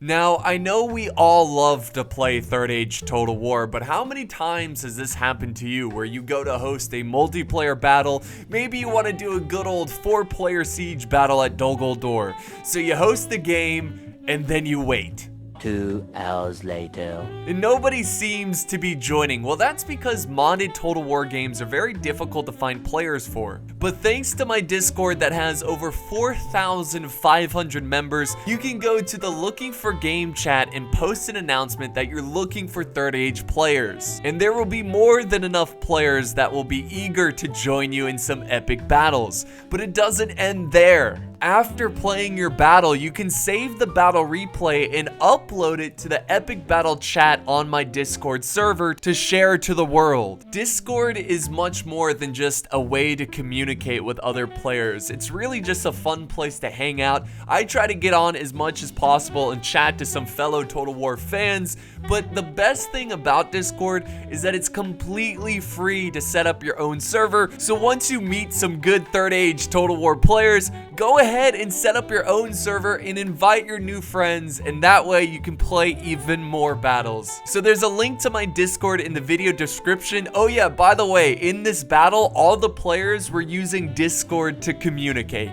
Now, I know we all love to play 3rd Age Total War, but how many times has this happened to you where you go to host a multiplayer battle? Maybe you want to do a good old 4-player siege battle at Dol Guldur. So you host the game, and then you wait. 2 hours later. And nobody seems to be joining. Well, that's because modded Total War games are very difficult to find players for. But thanks to my Discord that has over 4,500 members, you can go to the Looking for Game chat and post an announcement that you're looking for 3rd Age players. And there will be more than enough players that will be eager to join you in some epic battles. But it doesn't end there. After playing your battle, you can save the battle replay and upload it to the epic battle chat on my Discord server to share to the world. Discord is much more than just a way to communicate with other players. It's really just a fun place to hang out. I try to get on as much as possible and chat to some fellow Total War fans, but the best thing about Discord is that it's completely free to set up your own server. So once you meet some good 3rd Age Total War players, go ahead and set up your own server and invite your new friends, and that way you can play even more battles. So there's a link to my Discord in the video description. Oh yeah, by the way, in this battle, all the players were using Discord to communicate.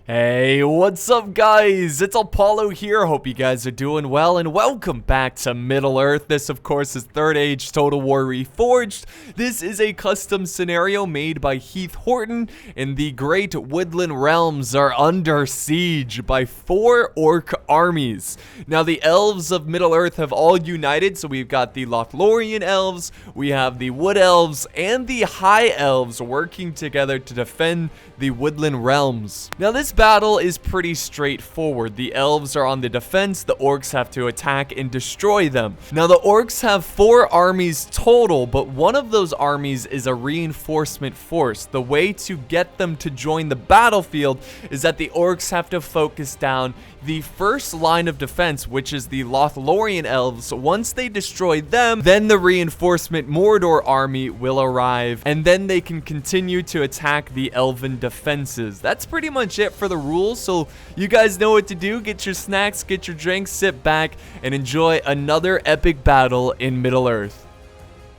Hey, what's up guys? It's Apollo here. Hope you guys are doing well and welcome back to Middle-earth. This of course is 3rd Age Total War Reforged. This is a custom scenario made by Heath Horton, and the great Woodland Realms are under siege by 4 orc armies. Now the elves of Middle-earth have all united, so we've got the Lothlorien elves, we have the Wood elves, and the High elves working together to defend the Woodland Realms. Now this battle is pretty straightforward. The elves are on the defense, the orcs have to attack and destroy them. Now the orcs have 4 armies total, but one of those armies is a reinforcement force. The way to get them to join the battlefield is that the orcs have to focus down the first line of defense, which is the Lothlorien elves. Once they destroy them, then the reinforcement Mordor army will arrive, and then they can continue to attack the elven defenses. That's pretty much it for the rules, so you guys know what to do. Get your snacks, get your drinks, sit back, and enjoy another epic battle in Middle-earth.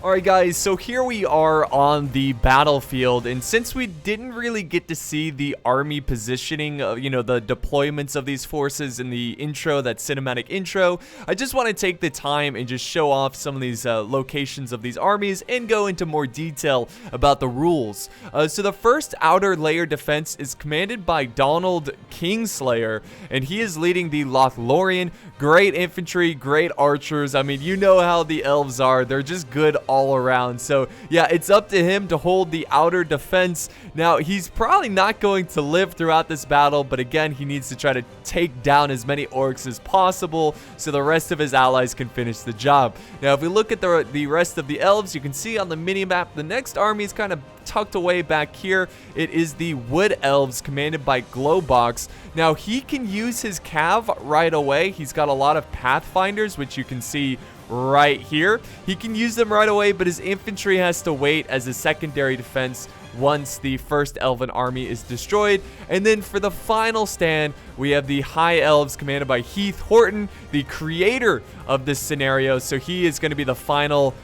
Alright guys, so here we are on the battlefield, and since we didn't really get to see the army positioning, the deployments of these forces in the intro, that cinematic intro, I just want to take the time and just show off some of these locations of these armies and go into more detail about the rules. So the first outer layer defense is commanded by Donald Kingslayer, and he is leading the Lothlorien. Great infantry, great archers. I mean, you know how the elves are. They're just good all around. So yeah, it's up to him to hold the outer defense. Now he's probably not going to live throughout this battle, but again, he needs to try to take down as many orcs as possible so the rest of his allies can finish the job. Now if we look at the rest of the elves, you can see on the mini map the next army is kind of tucked away back here. It is the Wood elves commanded by Glowbox. Now he can use his cav right away. He's got a lot of pathfinders, which you can see right here. He can use them right away, but his infantry has to wait as a secondary defense once the first elven army is destroyed. And then for the final stand, we have the High elves commanded by Heath Horton, the creator of this scenario. So he is going to be the final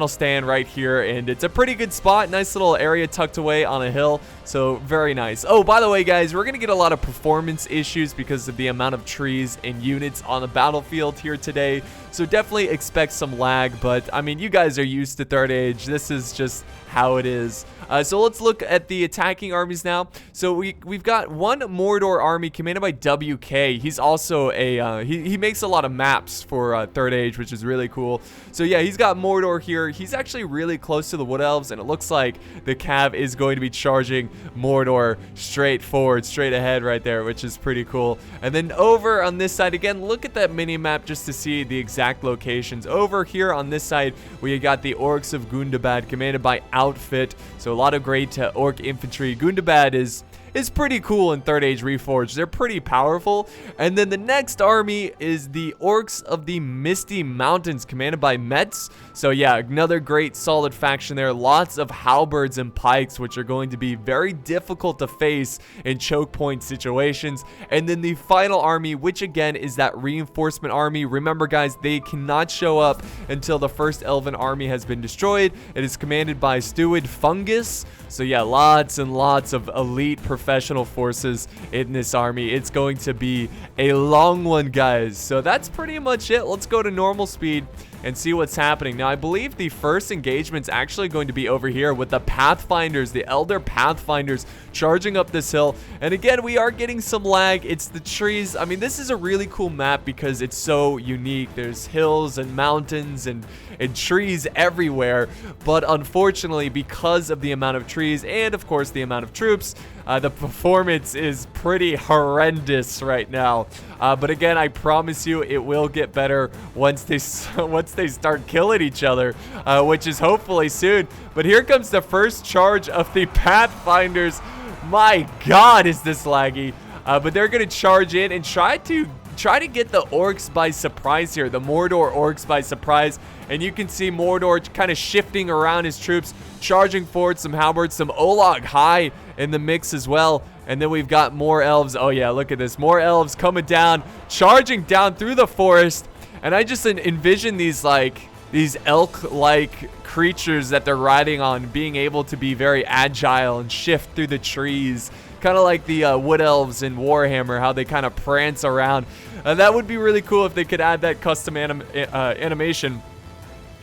stand right here, and it's a pretty good spot. Nice little area tucked away on a hill, so very nice. Oh, by the way guys, we're going to get a lot of performance issues because of the amount of trees and units on the battlefield here today, so definitely expect some lag, but I mean, you guys are used to 3rd Age. This is just how it is. So let's look at the attacking armies now. So we've got one Mordor army commanded by WK. He's also a he makes a lot of maps for 3rd Age, which is really cool. So yeah, he's got Mordor here. He's actually really close to the Wood elves, and it looks like the cav is going to be charging Mordor straight forward, straight ahead right there, which is pretty cool. And then over on this side again, look at that mini map just to see the exact locations. Over here on this side, we got the Orcs of Gundabad commanded by Outfit. So a lot of great orc infantry. Gundabad is is pretty cool in 3rd Age Reforged. They're pretty powerful. And then the next army is the Orcs of the Misty Mountains, commanded by Mets. So yeah, another great solid faction there. Lots of halberds and pikes, which are going to be very difficult to face in choke point situations. And then the final army, which again is that reinforcement army. Remember guys, they cannot show up until the first elven army has been destroyed. It is commanded by Steward Fungus. So yeah, lots and lots of elite professional forces in this army. It's going to be a long one, guys. So that's pretty much it. Let's go to normal speed and see what's happening. Now, I believe the first engagement's actually going to be over here with the Pathfinders, the Elder Pathfinders, charging up this hill. And again, we are getting some lag. It's the trees. I mean, this is a really cool map because it's so unique. There's hills and mountains and trees everywhere. But unfortunately, because of the amount of trees and, of course, the amount of troops, the performance is pretty horrendous right now. But again, I promise you it will get better once they start killing each other, which is hopefully soon. But here comes the first charge of the Pathfinders. My God, is this laggy. But they're going to charge in and try to get the orcs by surprise here, the Mordor orcs by surprise. And you can see Mordor kind of shifting around his troops, charging forward, some halberds, some Olog High in the mix as well. And then we've got more elves. Oh yeah, look at this. More elves coming down, charging down through the forest. And I just envision these elk-like creatures that they're riding on being able to be very agile and shift through the trees. Kind of like the wood elves in Warhammer, how they kind of prance around. That would be really cool if they could add that custom animation.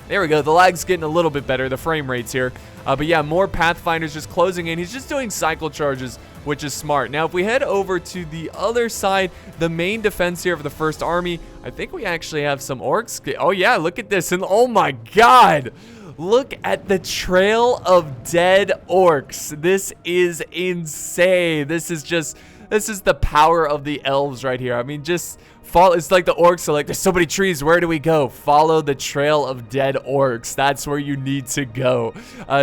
There we go. The lag's getting a little bit better, the frame rates here. But yeah, more Pathfinders just closing in. He's just doing cycle charges, which is smart. Now, if we head over to the other side, the main defense here of the first army, I think we actually have some orcs. Oh yeah, look at this. And oh my God. Look at the trail of dead orcs. This is insane. This is the power of the elves right here. I mean, just follow. It's like the orcs are like, there's so many trees. Where do we go? Follow the trail of dead orcs. That's where you need to go.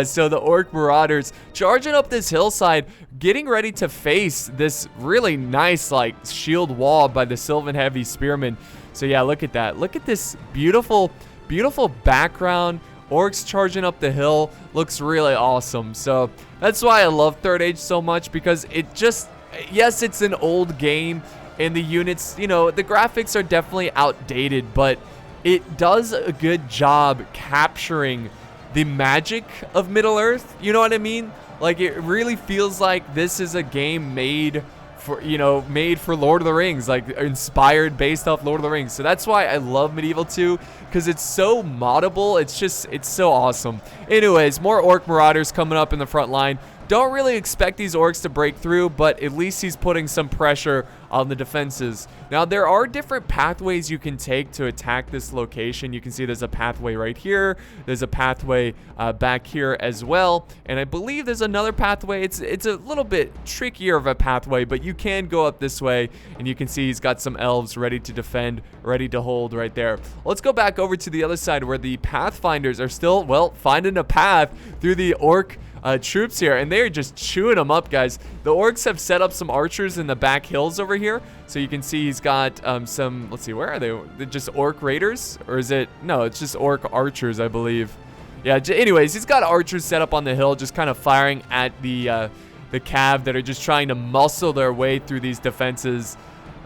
So the orc marauders charging up this hillside, getting ready to face this really nice like shield wall by the Sylvan Heavy Spearmen. So yeah, look at that. Look at this beautiful, beautiful background. Orcs charging up the hill looks really awesome. So that's why I love 3rd Age so much, because it just, yes, it's an old game and the units, you know, the graphics are definitely outdated, but it does a good job capturing the magic of Middle-earth. You know what I mean? Like, it really feels like this is a game made for, you know, made for Lord of the Rings, like inspired based off Lord of the Rings. So that's why I love Medieval 2, because it's so moddable. It's so awesome. Anyways, more Orc Marauders coming up in the front line. Don't really expect these orcs to break through, but at least he's putting some pressure on the defenses. Now, there are different pathways you can take to attack this location. You can see there's a pathway right here. There's a pathway back here as well. And I believe there's another pathway. It's a little bit trickier of a pathway, but you can go up this way. And you can see he's got some elves ready to defend, ready to hold right there. Let's go back over to the other side where the Pathfinders are still, well, finding a path through the orc troops here, and they're just chewing them up, guys. The orcs have set up some archers in the back hills over here, so you can see he's got some, let's see, where are they? They're just orc raiders, or is it, no, it's just orc archers, I believe. Yeah, anyways, he's got archers set up on the hill, just kind of firing at the cav that are just trying to muscle their way through these defenses.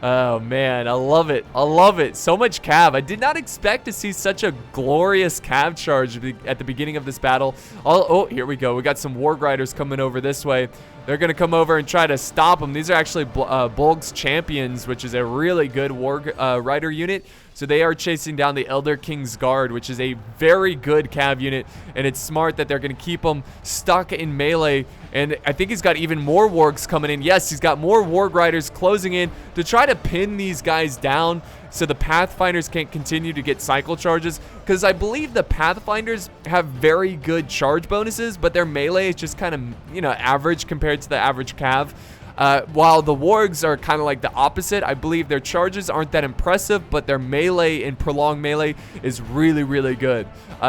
Oh man, I love it. I love it. So much cav. I did not expect to see such a glorious cav charge at the beginning of this battle. Oh, here we go. We got some warg riders coming over this way. They're going to come over and try to stop them. These are actually Bolg's Champions, which is a really good warg rider unit. So they are chasing down the Elder King's Guard, which is a very good cav unit. And it's smart that they're going to keep them stuck in melee. And I think he's got even more wargs coming in. Yes, he's got more warg riders closing in to try to pin these guys down so the Pathfinders can't continue to get cycle charges. Because I believe the Pathfinders have very good charge bonuses, but their melee is just kind of, you know, average compared to the average cav. While the wargs are kind of like the opposite. I believe their charges aren't that impressive, but their melee and prolonged melee is really, really good.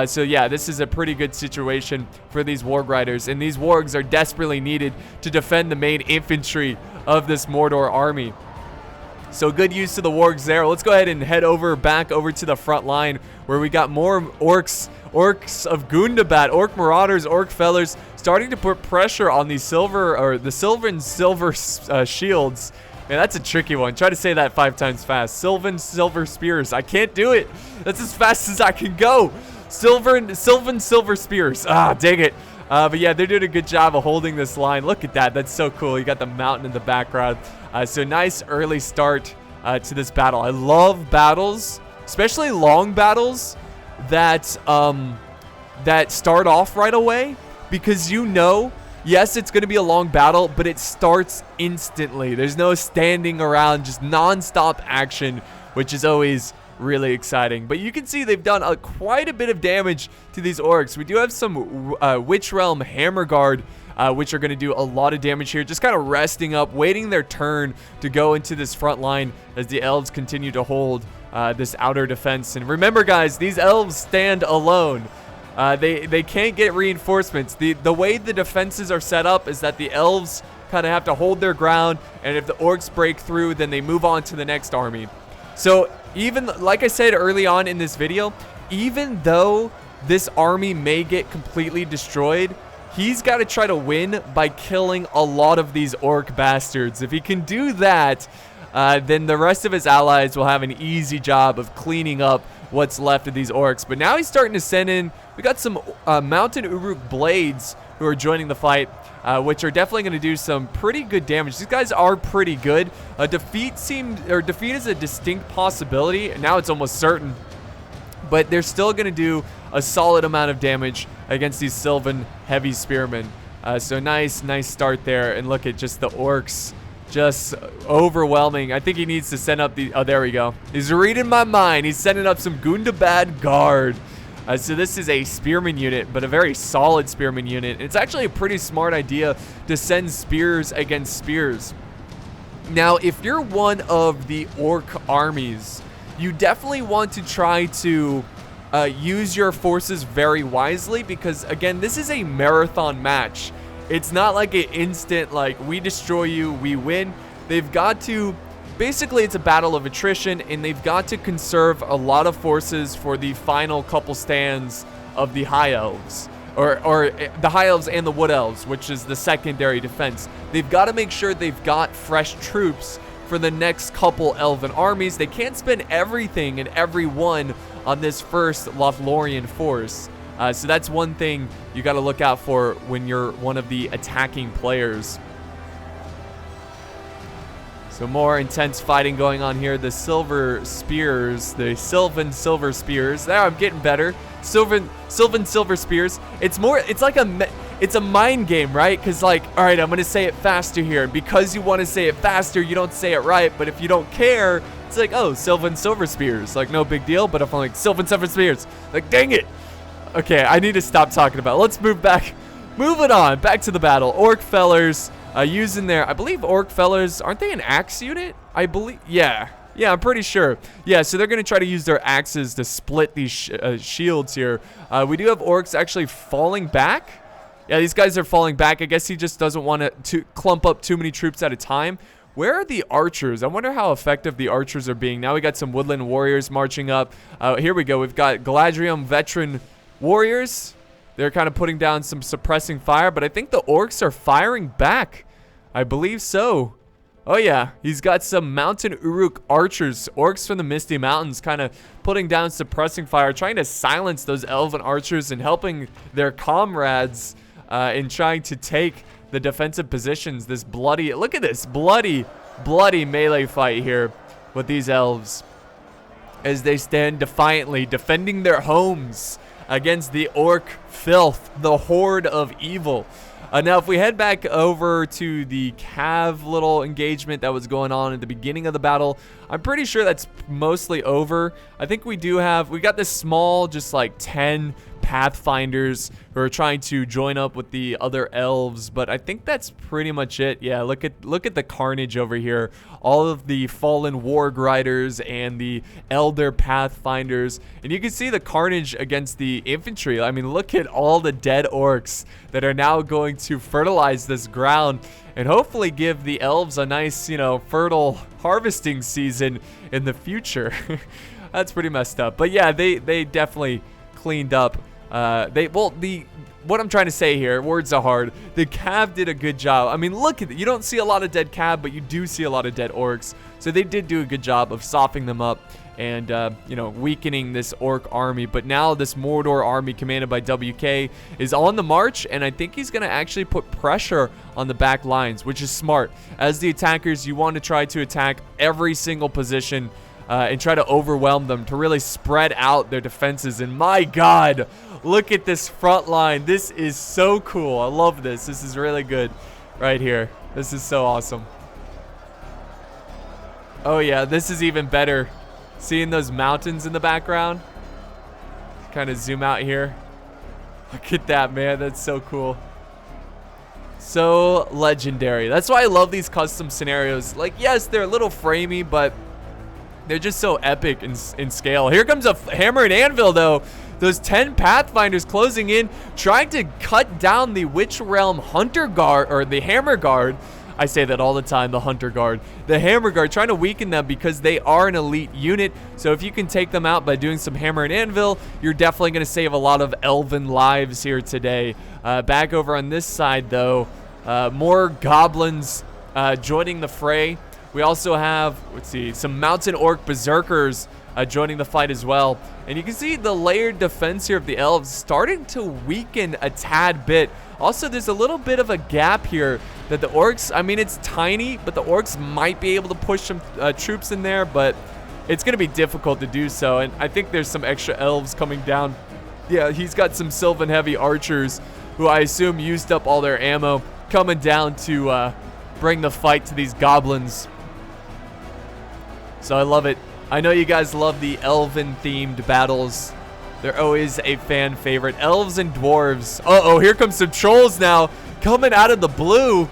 So yeah, this is a pretty good situation for these warg riders, and these wargs are desperately needed to defend the main infantry of this Mordor army. So good use of the wargs there. Let's go ahead and head back over to the front line where we got more orcs of Gundabad, orc marauders, orc fellers, starting to put pressure on these silver shields. Man, that's a tricky one. Try to say that 5 times fast. Sylvan silver spears. I can't do it. That's as fast as I can go. Sylvan silver spears. Ah, dang it. But yeah, they're doing a good job of holding this line. Look at that. That's so cool. You got the mountain in the background. So nice early start to this battle. I love battles, especially long battles that start off right away, because yes, it's going to be a long battle, but it starts instantly. There's no standing around, just non-stop action, which is always really exciting. But you can see they've done quite a bit of damage to these orcs. We do have some Witch Realm Hammer Guard, which are going to do a lot of damage here, just kind of resting up, waiting their turn to go into this front line as the elves continue to hold this outer defense. And remember, guys, these elves stand alone. They can't get reinforcements. The way the defenses are set up is that the elves kind of have to hold their ground, and if the orcs break through, then they move on to the next army. So even like I said early on in this video, even though this army may get completely destroyed, he's got to try to win by killing a lot of these orc bastards. If he can do that, then the rest of his allies will have an easy job of cleaning up what's left of these orcs. But now he's starting to send in, we got some mountain Uruk blades who are joining the fight, which are definitely going to do some pretty good damage. These guys are pretty good. Defeat is a distinct possibility, and now it's almost certain, but they're still going to do a solid amount of damage against these Sylvan heavy spearmen. So nice start there. And look at just the orcs, just overwhelming. I think he needs to send up the, oh, there we go. He's reading my mind. He's sending up some Gundabad Guard. So this is a spearman unit, but a very solid spearman unit. It's actually a pretty smart idea to send spears against spears. Now, if you're one of the orc armies, you definitely want to try to use your forces very wisely, because again, this is a marathon match. It's not like an instant, like, we destroy you, we win. They've got to, basically it's a battle of attrition, and they've got to conserve a lot of forces for the final couple stands of the high elves, or the high elves and the wood elves, which is the secondary defense. They've got to make sure they've got fresh troops for the next couple elven armies. They can't spend everything and everyone on this first Lothlorien force. So that's one thing you got to look out for when you're one of the attacking players. So more intense fighting going on here. The silver spears, the Sylvan silver spears. There, I'm getting better. Sylvan silver spears. It's like it's a mind game, right? Because, like, all right, I'm gonna say it faster here. Because you want to say it faster, you don't say it right. But if you don't care, it's like, oh, Sylvan silver spears. Like, no big deal. But if I'm like, Sylvan silver spears, like, dang it. Okay, I need to stop talking about it. Let's move back. Moving on, back to the battle. Orc fellers using their, I believe orc fellers, aren't they an axe unit? I believe, yeah, I'm pretty sure. Yeah, so they're going to try to use their axes to split these shields here. We do have orcs actually falling back. Yeah, these guys are falling back. I guess he just doesn't want to clump up too many troops at a time. Where are the archers? I wonder how effective the archers are being. Now we got some woodland warriors marching up. Here we go. We've got Galadriel veteran warriors. They're kind of putting down some suppressing fire, but I think the orcs are firing back. I believe so. Oh yeah, he's got some mountain Uruk archers, orcs from the Misty Mountains, kind of putting down suppressing fire, trying to silence those elven archers and helping their comrades in trying to take the defensive positions. This bloody, look at this, bloody melee fight here with these elves as they stand defiantly defending their homes against the orc filth, the horde of evil. Now, if we head back over to the Cav little engagement that was going on at the beginning of the battle, I'm pretty sure that's mostly over. I think we got this small, just like 10 pathfinders who are trying to join up with the other elves, but I think that's pretty much it. Yeah, look at the carnage over here. All of the fallen warg riders and the elder pathfinders, and you can see the carnage against the infantry. I mean, look at all the dead orcs that are now going to fertilize this ground and hopefully give the elves a nice, you know, fertile harvesting season in the future. That's pretty messed up. But yeah, they definitely cleaned up. What I'm trying to say here, words are hard. The cav did a good job. I mean, look at it. You don't see a lot of dead cav, but you do see a lot of dead orcs. So they did do a good job of softening them up and, you know, weakening this orc army. But now this Mordor army commanded by WK is on the march, and I think he's going to actually put pressure on the back lines, which is smart. As the attackers, you want to try to attack every single position and try to overwhelm them to really spread out their defenses. And my God, look at this front line. This is so cool. I love this. This is really good right here. This is so awesome. Oh yeah, this is even better. Seeing those mountains in the background. Kind of zoom out here. Look at that, man. That's so cool. So legendary. That's why I love these custom scenarios. Like, yes, they're a little framey, but they're just so epic in scale. Here comes a hammer and anvil, though. Those 10 pathfinders closing in, trying to cut down the Witch Realm Hunter Guard, or the Hammer Guard. I say that all the time, the Hunter Guard. The Hammer Guard, trying to weaken them because they are an elite unit. So if you can take them out by doing some hammer and anvil, you're definitely going to save a lot of elven lives here today. Back over on this side, though, more goblins joining the fray. We also have, let's see, some mountain orc berserkers joining the fight as well. And you can see the layered defense here of the elves starting to weaken a tad bit. Also, there's a little bit of a gap here that the orcs, I mean, it's tiny, but the orcs might be able to push some troops in there, but it's going to be difficult to do so. And I think there's some extra elves coming down. Yeah, he's got some Sylvan heavy archers who I assume used up all their ammo coming down to bring the fight to these goblins. So I love it. I know you guys love the elven-themed battles. They're always a fan favorite. Elves and dwarves. Uh-oh, here comes some trolls now. Coming out of the blue.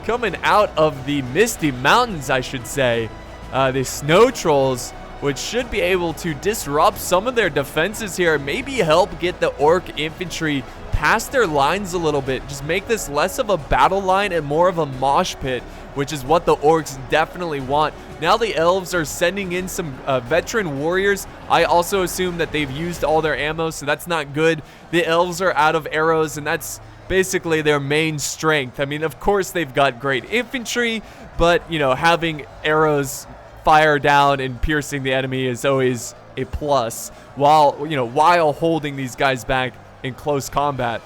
Coming out of the misty mountains, I should say. The snow trolls, which should be able to disrupt some of their defenses here. Maybe help get the orc infantry past their lines a little bit. Just make this less of a battle line and more of a mosh pit, which is what the orcs definitely want. Now the elves are sending in some veteran warriors. I also assume that they've used all their ammo, so that's not good. The elves are out of arrows, and that's basically their main strength. I mean, of course, they've got great infantry, but, you know, having arrows fire down and piercing the enemy is always a plus, while, you know, while holding these guys back in close combat.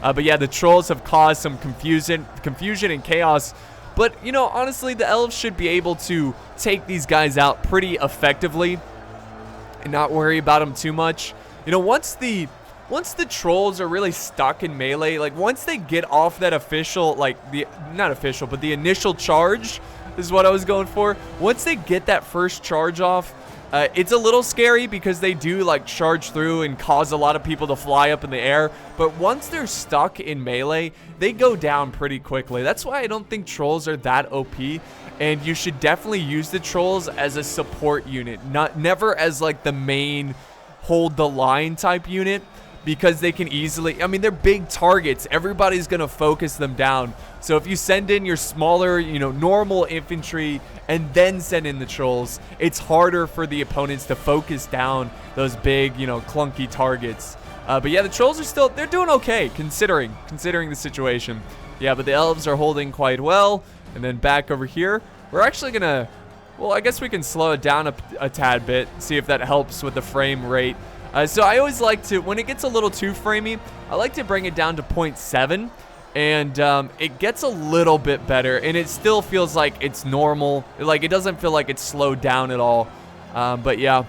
But yeah, the trolls have caused some confusion and chaos. But, you know, honestly, the elves should be able to take these guys out pretty effectively and not worry about them too much. You know, once the trolls are really stuck in melee, like once they get off that official, like not official, but the initial charge, this is what I was going for. Once they get that first charge off, it's a little scary because they do like charge through and cause a lot of people to fly up in the air. But once they're stuck in melee, they go down pretty quickly. That's why I don't think trolls are that OP. And you should definitely use the trolls as a support unit, never as like the main hold the line type unit, because they can easily, I mean, they're big targets. Everybody's going to focus them down. So if you send in your smaller, you know, normal infantry and then send in the trolls, it's harder for the opponents to focus down those big, you know, clunky targets. But yeah, the trolls are still, they're doing okay considering the situation. Yeah, but the elves are holding quite well. And then back over here, we're actually going to, well, I guess we can slow it down a tad bit, see if that helps with the frame rate. So I always like to, when it gets a little too framey, I like to bring it down to 0.7, and it gets a little bit better, and it still feels like it's normal. Like, it doesn't feel like it's slowed down at all. But yeah,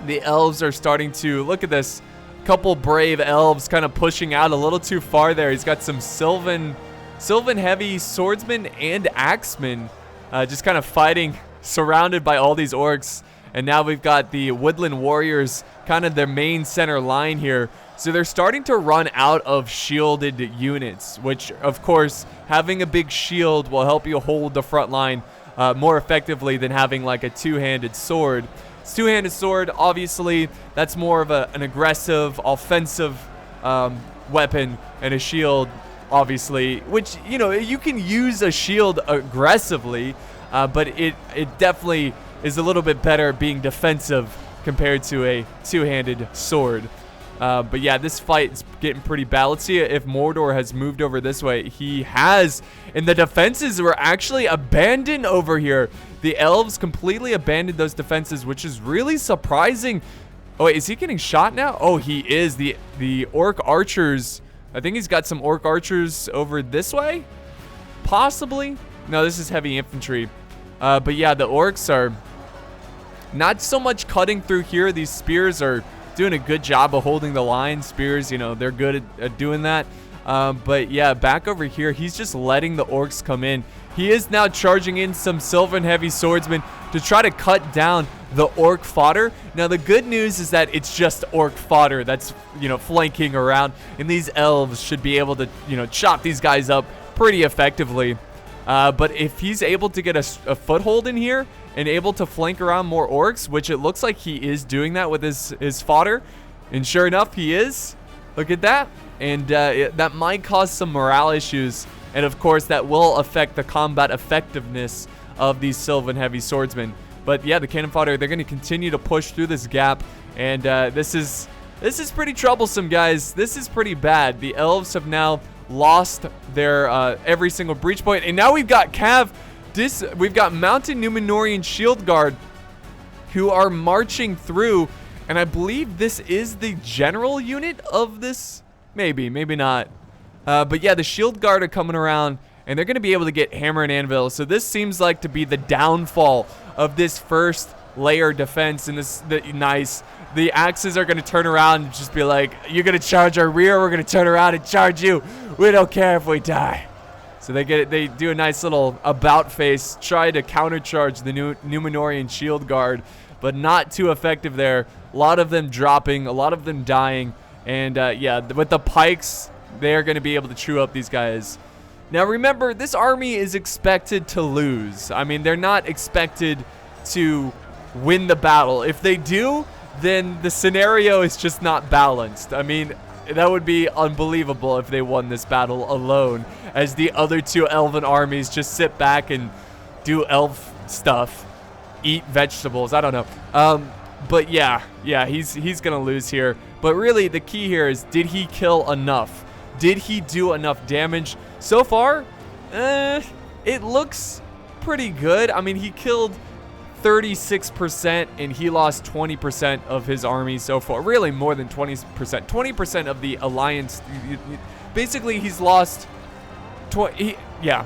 the elves are starting to, look at this, couple brave elves kind of pushing out a little too far there. He's got some Sylvan heavy swordsmen and axemen just kind of fighting, surrounded by all these orcs. And now we've got the Woodland Warriors, kind of their main center line here. So they're starting to run out of shielded units, which, of course, having a big shield will help you hold the front line more effectively than having like a two-handed sword. It's two-handed sword, obviously, that's more of an aggressive, offensive weapon, and a shield, obviously, which, you know, you can use a shield aggressively, but it definitely is a little bit better being defensive compared to a two-handed sword. But yeah, this fight is getting pretty bad. Let's see if Mordor has moved over this way. He has, and the defenses were actually abandoned over here. The elves completely abandoned those defenses, which is really surprising. Oh, wait, is he getting shot now? Oh, he is. The orc archers, I think he's got some orc archers over this way? Possibly? No, this is heavy infantry. But yeah, the orcs are not so much cutting through here. These spears are doing a good job of holding the line. Spears, you know, they're good at doing that. But yeah, back over here, he's just letting the orcs come in. He is now charging in some Sylvan heavy swordsmen to try to cut down the orc fodder. Now, the good news is that it's just orc fodder that's, you know, flanking around, and these elves should be able to, you know, chop these guys up pretty effectively. But if he's able to get a foothold in here and able to flank around more orcs, which it looks like he is doing that with his fodder, and sure enough, he is. Look at that. And that might cause some morale issues, and of course, that will affect the combat effectiveness of these Sylvan heavy swordsmen. But yeah, the cannon fodder, they're going to continue to push through this gap, and this is pretty troublesome, guys. This is pretty bad. The elves have now lost their every single breach point, and now we've got we've got mounted Numenorian shield guard who are marching through, and I believe this is the general unit of this. Maybe not. But yeah, the shield guard are coming around, and they're going to be able to get hammer and anvil. So this seems like to be the downfall of this first layer defense. And nice. The axes are going to turn around and just be like, you're going to charge our rear, we're going to turn around and charge you. We don't care if we die. So they do a nice little about face, try to countercharge the Numenorian shield guard, but not too effective there. A lot of them dropping, a lot of them dying. And yeah, with the pikes, they're going to be able to chew up these guys. Now remember, this army is expected to lose. I mean, they're not expected to win the battle. If they do, then the scenario is just not balanced. I mean, that would be unbelievable if they won this battle alone, as the other two elven armies just sit back and do elf stuff, eat vegetables. I don't know. But yeah, he's gonna lose here. But really, the key here is, did he kill enough? Did he do enough damage? So far, it looks pretty good. I mean, he killed 36% and he lost 20% of his army so far. Really more than 20%. 20% of the alliance. Basically, he's lost 20. Yeah.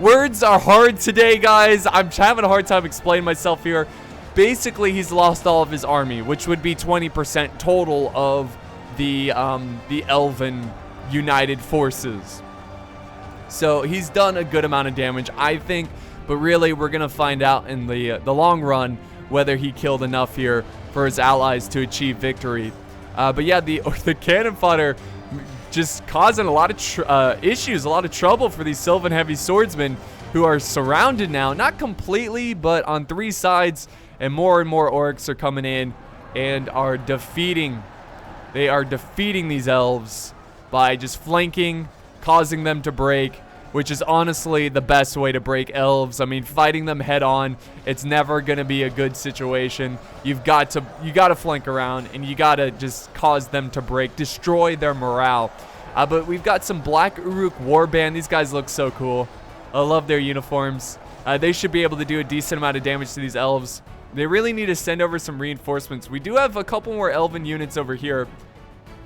Words are hard today, guys. I'm having a hard time explaining myself here. Basically, he's lost all of his army, which would be 20% total of the Elven United Forces. So he's done a good amount of damage, I think. But really, we're going to find out in the long run whether he killed enough here for his allies to achieve victory. But yeah, the cannon fodder just causing a lot of issues, a lot of trouble for these Sylvan heavy swordsmen who are surrounded now. Not completely, but on three sides. And more orcs are coming in and are defeating. They are defeating these elves by just flanking, causing them to break, which is honestly the best way to break elves. I mean, fighting them head on, it's never gonna be a good situation. You gotta flank around, and you gotta just cause them to break, destroy their morale. But we've got some Black Uruk Warband. These guys look so cool. I love their uniforms. They should be able to do a decent amount of damage to these elves. They really need to send over some reinforcements. We do have a couple more elven units over here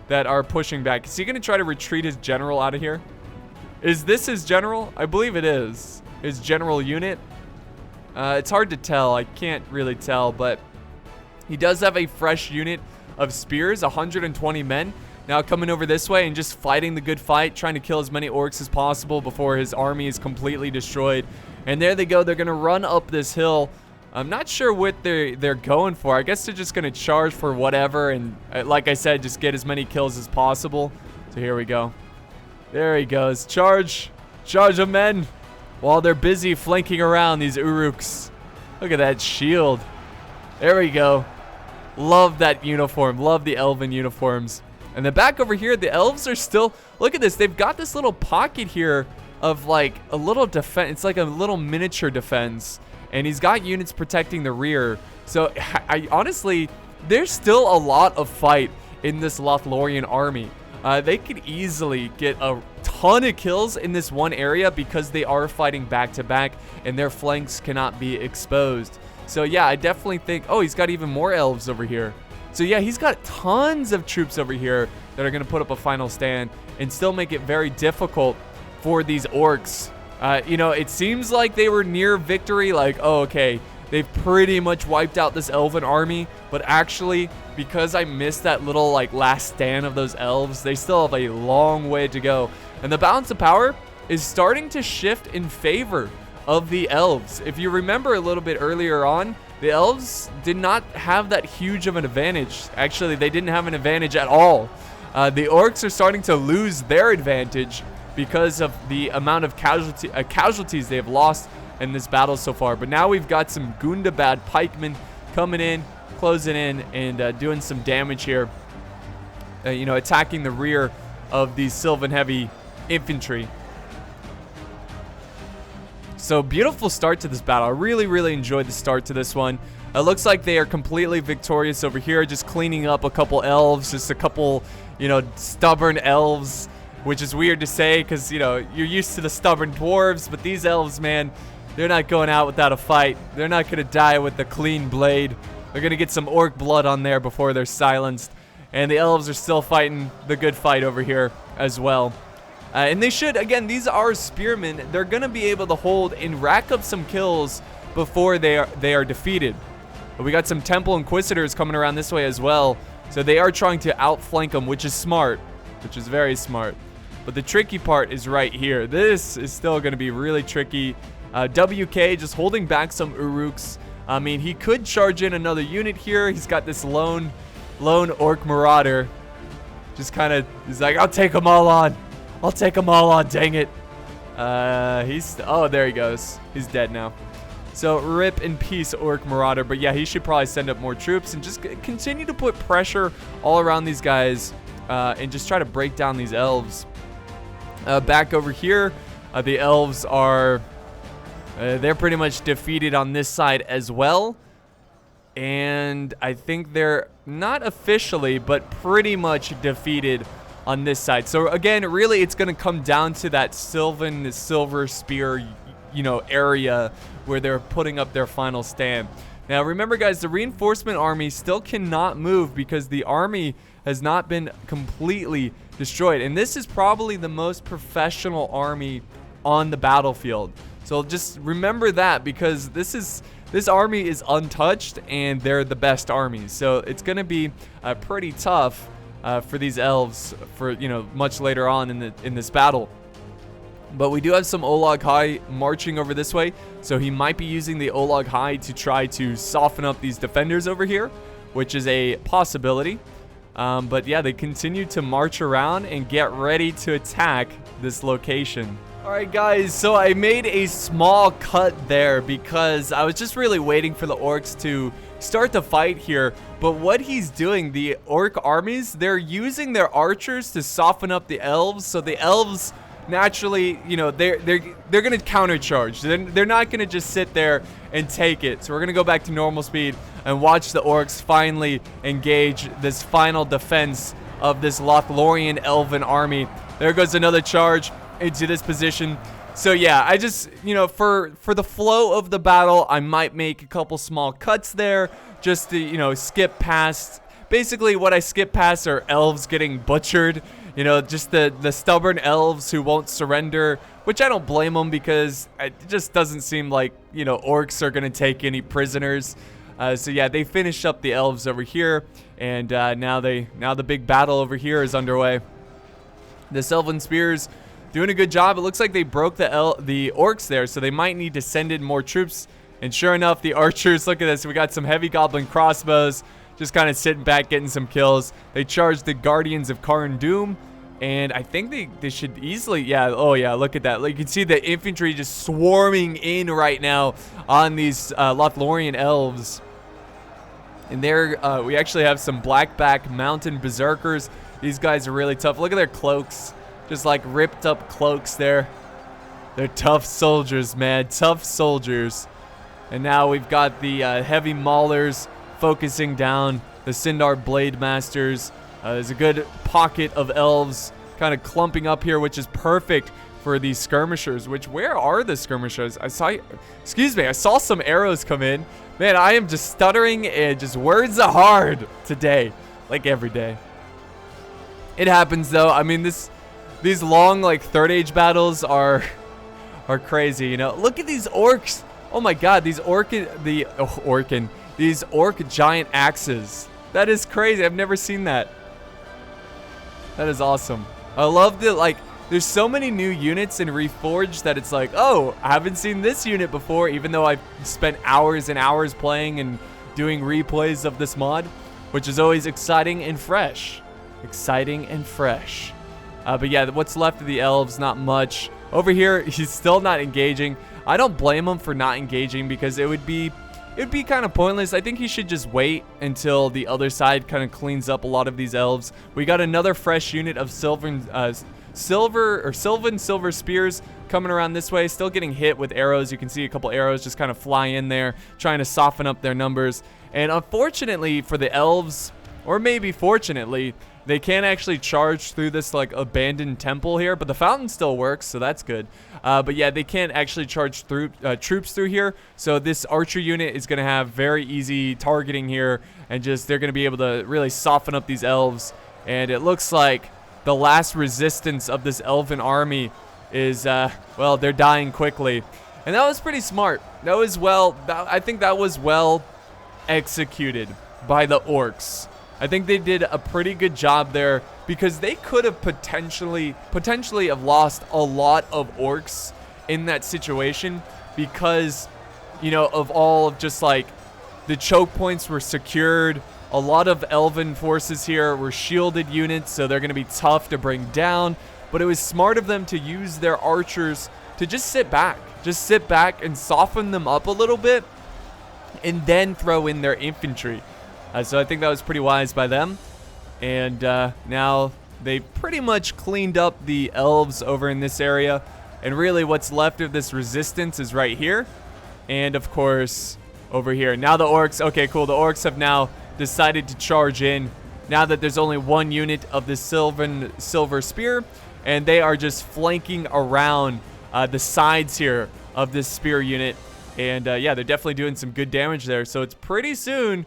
that are pushing back. Is he gonna try to retreat his general out of here? Is this his general? I believe it is. His general unit. It's hard to tell. I can't really tell, but he does have a fresh unit of spears, 120 men. Now coming over this way and just fighting the good fight, trying to kill as many orcs as possible before his army is completely destroyed. And there they go. They're going to run up this hill. I'm not sure what they're going for. I guess they're just going to charge for whatever. And like I said, just get as many kills as possible. So here we go. There he goes. Charge. Charge them, men. While they're busy flanking around these Uruks. Look at that shield. There we go. Love that uniform. Love the elven uniforms. And then back over here, the elves are still... Look at this. They've got this little pocket here of like a little defense. It's like a little miniature defense. And he's got units protecting the rear. So I honestly, there's still a lot of fight in this Lothlorien army. They could easily get a ton of kills in this one area because they are fighting back to back and their flanks cannot be exposed. So yeah, I definitely think... Oh, he's got even more elves over here. So yeah, he's got tons of troops over here that are going to put up a final stand and still make it very difficult for these orcs. You know, it seems like they were near victory. Like, oh, okay, they've pretty much wiped out this elven army. But actually, because I missed that little like last stand of those elves, they still have a long way to go. And the balance of power is starting to shift in favor of the elves. If you remember a little bit earlier on, the elves did not have that huge of an advantage. Actually, they didn't have an advantage at all. The orcs are starting to lose their advantage because of the amount of casualties they have lost in this battle so far. But now we've got some Gundabad pikemen coming in, closing in, and doing some damage here. You know, attacking the rear of these Sylvan heavy infantry. So beautiful start to this battle. I really enjoyed the start to this one. It looks like they are completely victorious over here, just cleaning up a couple elves, just a couple, you know, stubborn elves, which is weird to say because, you know, you're used to the stubborn dwarves, but these elves, man, they're not going out without a fight. They're not going to die with the clean blade. They're going to get some orc blood on there before they're silenced. And the elves are still fighting the good fight over here as well. And they should, again, these are spearmen. They're going to be able to hold and rack up some kills before they are defeated. But we got some Temple Inquisitors coming around this way as well. So they are trying to outflank them, which is smart, which is very smart. But the tricky part is right here. This is still going to be really tricky. WK just holding back some Uruks. I mean, he could charge in another unit here. He's got this lone Orc Marauder. Just kind of, he's like, I'll take them all on. I'll take them all on, dang it. Oh, there he goes. He's dead now. So, rip in peace, Orc Marauder. But yeah, he should probably send up more troops and just continue to put pressure all around these guys and just try to break down these elves. Back over here, the elves are... they're pretty much defeated on this side as well. And I think they're not officially, but pretty much defeated on this side. So again, really, it's going to come down to that Sylvan Silver Spear, you know, area where they're putting up their final stand. Now, remember, guys, the reinforcement army still cannot move because the army has not been completely destroyed. And this is probably the most professional army on the battlefield. So just remember that, because this army is untouched and they're the best armies. So it's going to be pretty tough for these elves for, you know, much later on in this battle. But we do have some Olog High marching over this way, so he might be using the Olog High to try to soften up these defenders over here, which is a possibility. But yeah, they continue to march around and get ready to attack this location. Alright guys, so I made a small cut there because I was just really waiting for the orcs to start the fight here. But what he's doing, the orc armies, they're using their archers to soften up the elves. So the elves naturally, you know, they're gonna countercharge. They're not gonna just sit there and take it. So we're gonna go back to normal speed and watch the orcs finally engage this final defense of this Lothlorien elven army. There goes another charge into this position. So yeah, I just, you know, for the flow of the battle, I might make a couple small cuts there just to, you know, skip past. Basically what I skip past are elves getting butchered, you know, just the stubborn elves who won't surrender, which I don't blame them because it just doesn't seem like, you know, orcs are gonna take any prisoners. So yeah, they finished up the elves over here, and now the big battle over here is underway. The Sylvan Spears doing a good job. It looks like they broke the orcs there, so they might need to send in more troops And sure enough, the archers, look at this. We got some heavy goblin crossbows. Just kind of sitting back, getting some kills. They charge the Guardians of Karn Doom. And I think they should easily, yeah, oh yeah, look at that. Like, you can see the infantry just swarming in right now on these Lothlorien elves. And there, we actually have some Blackback Mountain Berserkers. These guys are really tough. Look at their cloaks. Just like ripped up cloaks there. They're tough soldiers, man. Tough soldiers. And now we've got the heavy maulers focusing down the Sindar Blade Masters. There's a good pocket of elves kind of clumping up here, which is perfect for these skirmishers. Where are the skirmishers? I saw some arrows come in. Man, I am just stuttering and just words are hard today, like every day. It happens though. I mean, these long like third age battles are crazy. You know, look at these orcs. Oh my God, these orc giant axes. That is crazy. I've never seen that. That is awesome. I love that, like, there's so many new units in Reforged that it's like, oh, I haven't seen this unit before, even though I've spent hours and hours playing and doing replays of this mod, which is always exciting and fresh. Exciting and fresh. But yeah, what's left of the elves, not much. Over here, he's still not engaging. I don't blame him for not engaging because it would be kind of pointless. I think he should just wait until the other side kind of cleans up a lot of these elves. We got another fresh unit of Sylvan Silver Spears coming around this way, still getting hit with arrows. You can see a couple arrows just kind of fly in there, trying to soften up their numbers. And unfortunately for the elves, or maybe fortunately, they can't actually charge through this like abandoned temple here, but the fountain still works, so that's good. But yeah, they can't actually charge through troops through here, so this archer unit is going to have very easy targeting here, and just they're going to be able to really soften up these elves. And it looks like the last resistance of this elven army is, well, they're dying quickly. And that was pretty smart. That was I think that was well executed by the orcs. I think they did a pretty good job there because they could have potentially have lost a lot of orcs in that situation because, you know, of all of just like the choke points were secured. A lot of elven forces here were shielded units, so they're going to be tough to bring down. But it was smart of them to use their archers to just sit back and soften them up a little bit and then throw in their infantry. So I think that was pretty wise by them. And now they pretty much cleaned up the elves over in this area. And really what's left of this resistance is right here. And of course, over here. Now the orcs, okay, cool. The orcs have now decided to charge in. Now that there's only one unit of the Silver Spear. And they are just flanking around the sides here of this spear unit. And yeah, they're definitely doing some good damage there. So it's pretty soon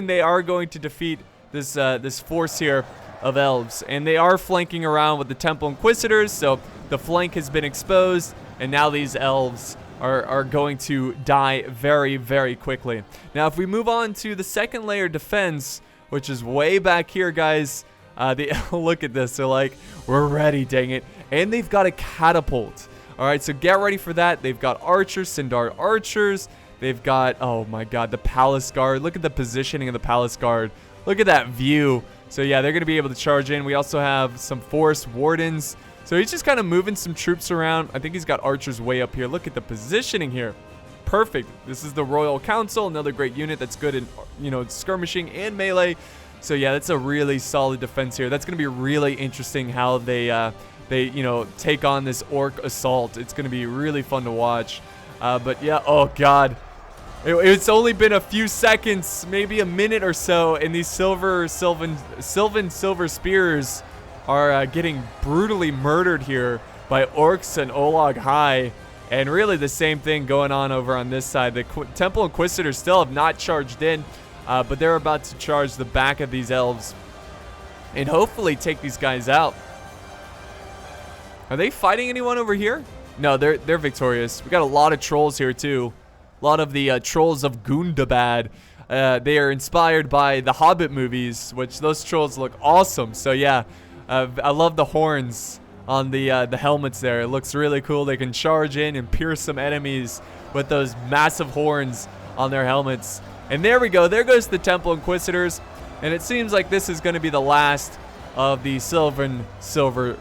they are going to defeat this force here of elves. And they are flanking around with the Temple Inquisitors, so the flank has been exposed, and now these elves are going to die very, very quickly. Now, if we move on to the second layer defense, which is way back here, guys, look at this. They're like, we're ready, dang it. And they've got a catapult. All right, so get ready for that. They've got archers, Sindar archers. They've got, oh my God, the Palace Guard. Look at the positioning of the Palace Guard. Look at that view. So yeah, they're going to be able to charge in. We also have some Forest Wardens. So he's just kind of moving some troops around. I think he's got archers way up here. Look at the positioning here. Perfect. This is the Royal Council, another great unit that's good in, you know, skirmishing and melee. So yeah, that's a really solid defense here. That's going to be really interesting how they you know, take on this orc assault. It's going to be really fun to watch. But yeah, oh God. It's only been a few seconds, maybe a minute or so, and these Sylvan Silver Spears are getting brutally murdered here by orcs and Olag High. And really the same thing going on over on this side. The Temple Inquisitors still have not charged in, but they're about to charge the back of these elves and hopefully take these guys out. Are they fighting anyone over here? No, they're victorious. We got a lot of trolls here too. A lot of the trolls of Gundabad. They are inspired by the Hobbit movies, which those trolls look awesome. So yeah, I love the horns on the helmets there. It looks really cool. They can charge in and pierce some enemies with those massive horns on their helmets. And there we go. There goes the Temple Inquisitors. And it seems like this is going to be the last of the Sylvan Silver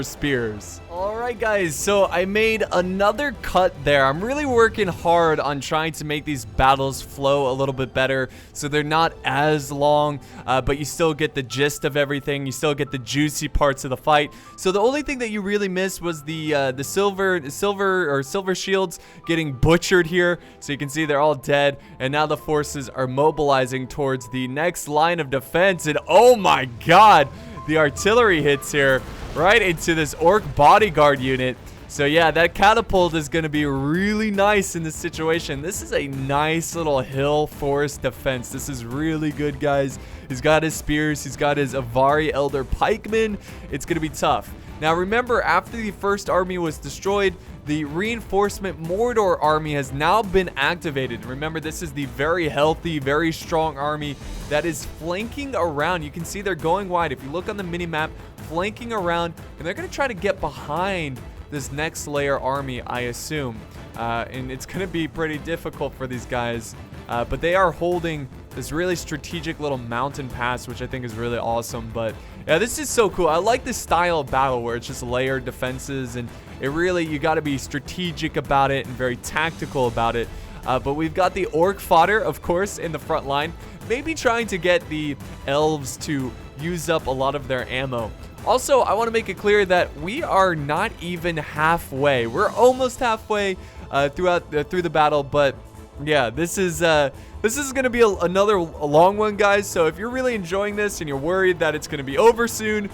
Spears. Alright guys, so I made another cut there. I'm really working hard on trying to make these battles flow a little bit better so they're not as long, but you still get the gist of everything. You still get the juicy parts of the fight. So the only thing that you really missed was the silver shields getting butchered here. So you can see they're all dead, and now the forces are mobilizing towards the next line of defense, and oh my god, the artillery hits here right into this orc bodyguard unit. So yeah, that catapult is going to be really nice in this situation. This is a nice little hill forest defense. This is really good, guys. He's got his spears. He's got his Avari Elder pikemen. It's going to be tough. Now remember, after the first army was destroyed, the reinforcement Mordor army has now been activated. Remember, this is the very healthy, very strong army that is flanking around. You can see they're going wide. If you look on the mini-map, flanking around, and they're going to try to get behind this next layer army, I assume. And it's going to be pretty difficult for these guys. But they are holding this really strategic little mountain pass, which I think is really awesome. But yeah, this is so cool. I like this style of battle where it's just layered defenses, and it really, you got to be strategic about it and very tactical about it. But we've got the orc fodder, of course, in the front line, maybe trying to get the elves to use up a lot of their ammo. Also, I want to make it clear that we are not even halfway. We're almost halfway through the battle, but yeah, this is going to be another long one, guys. So if you're really enjoying this and you're worried that it's going to be over soon,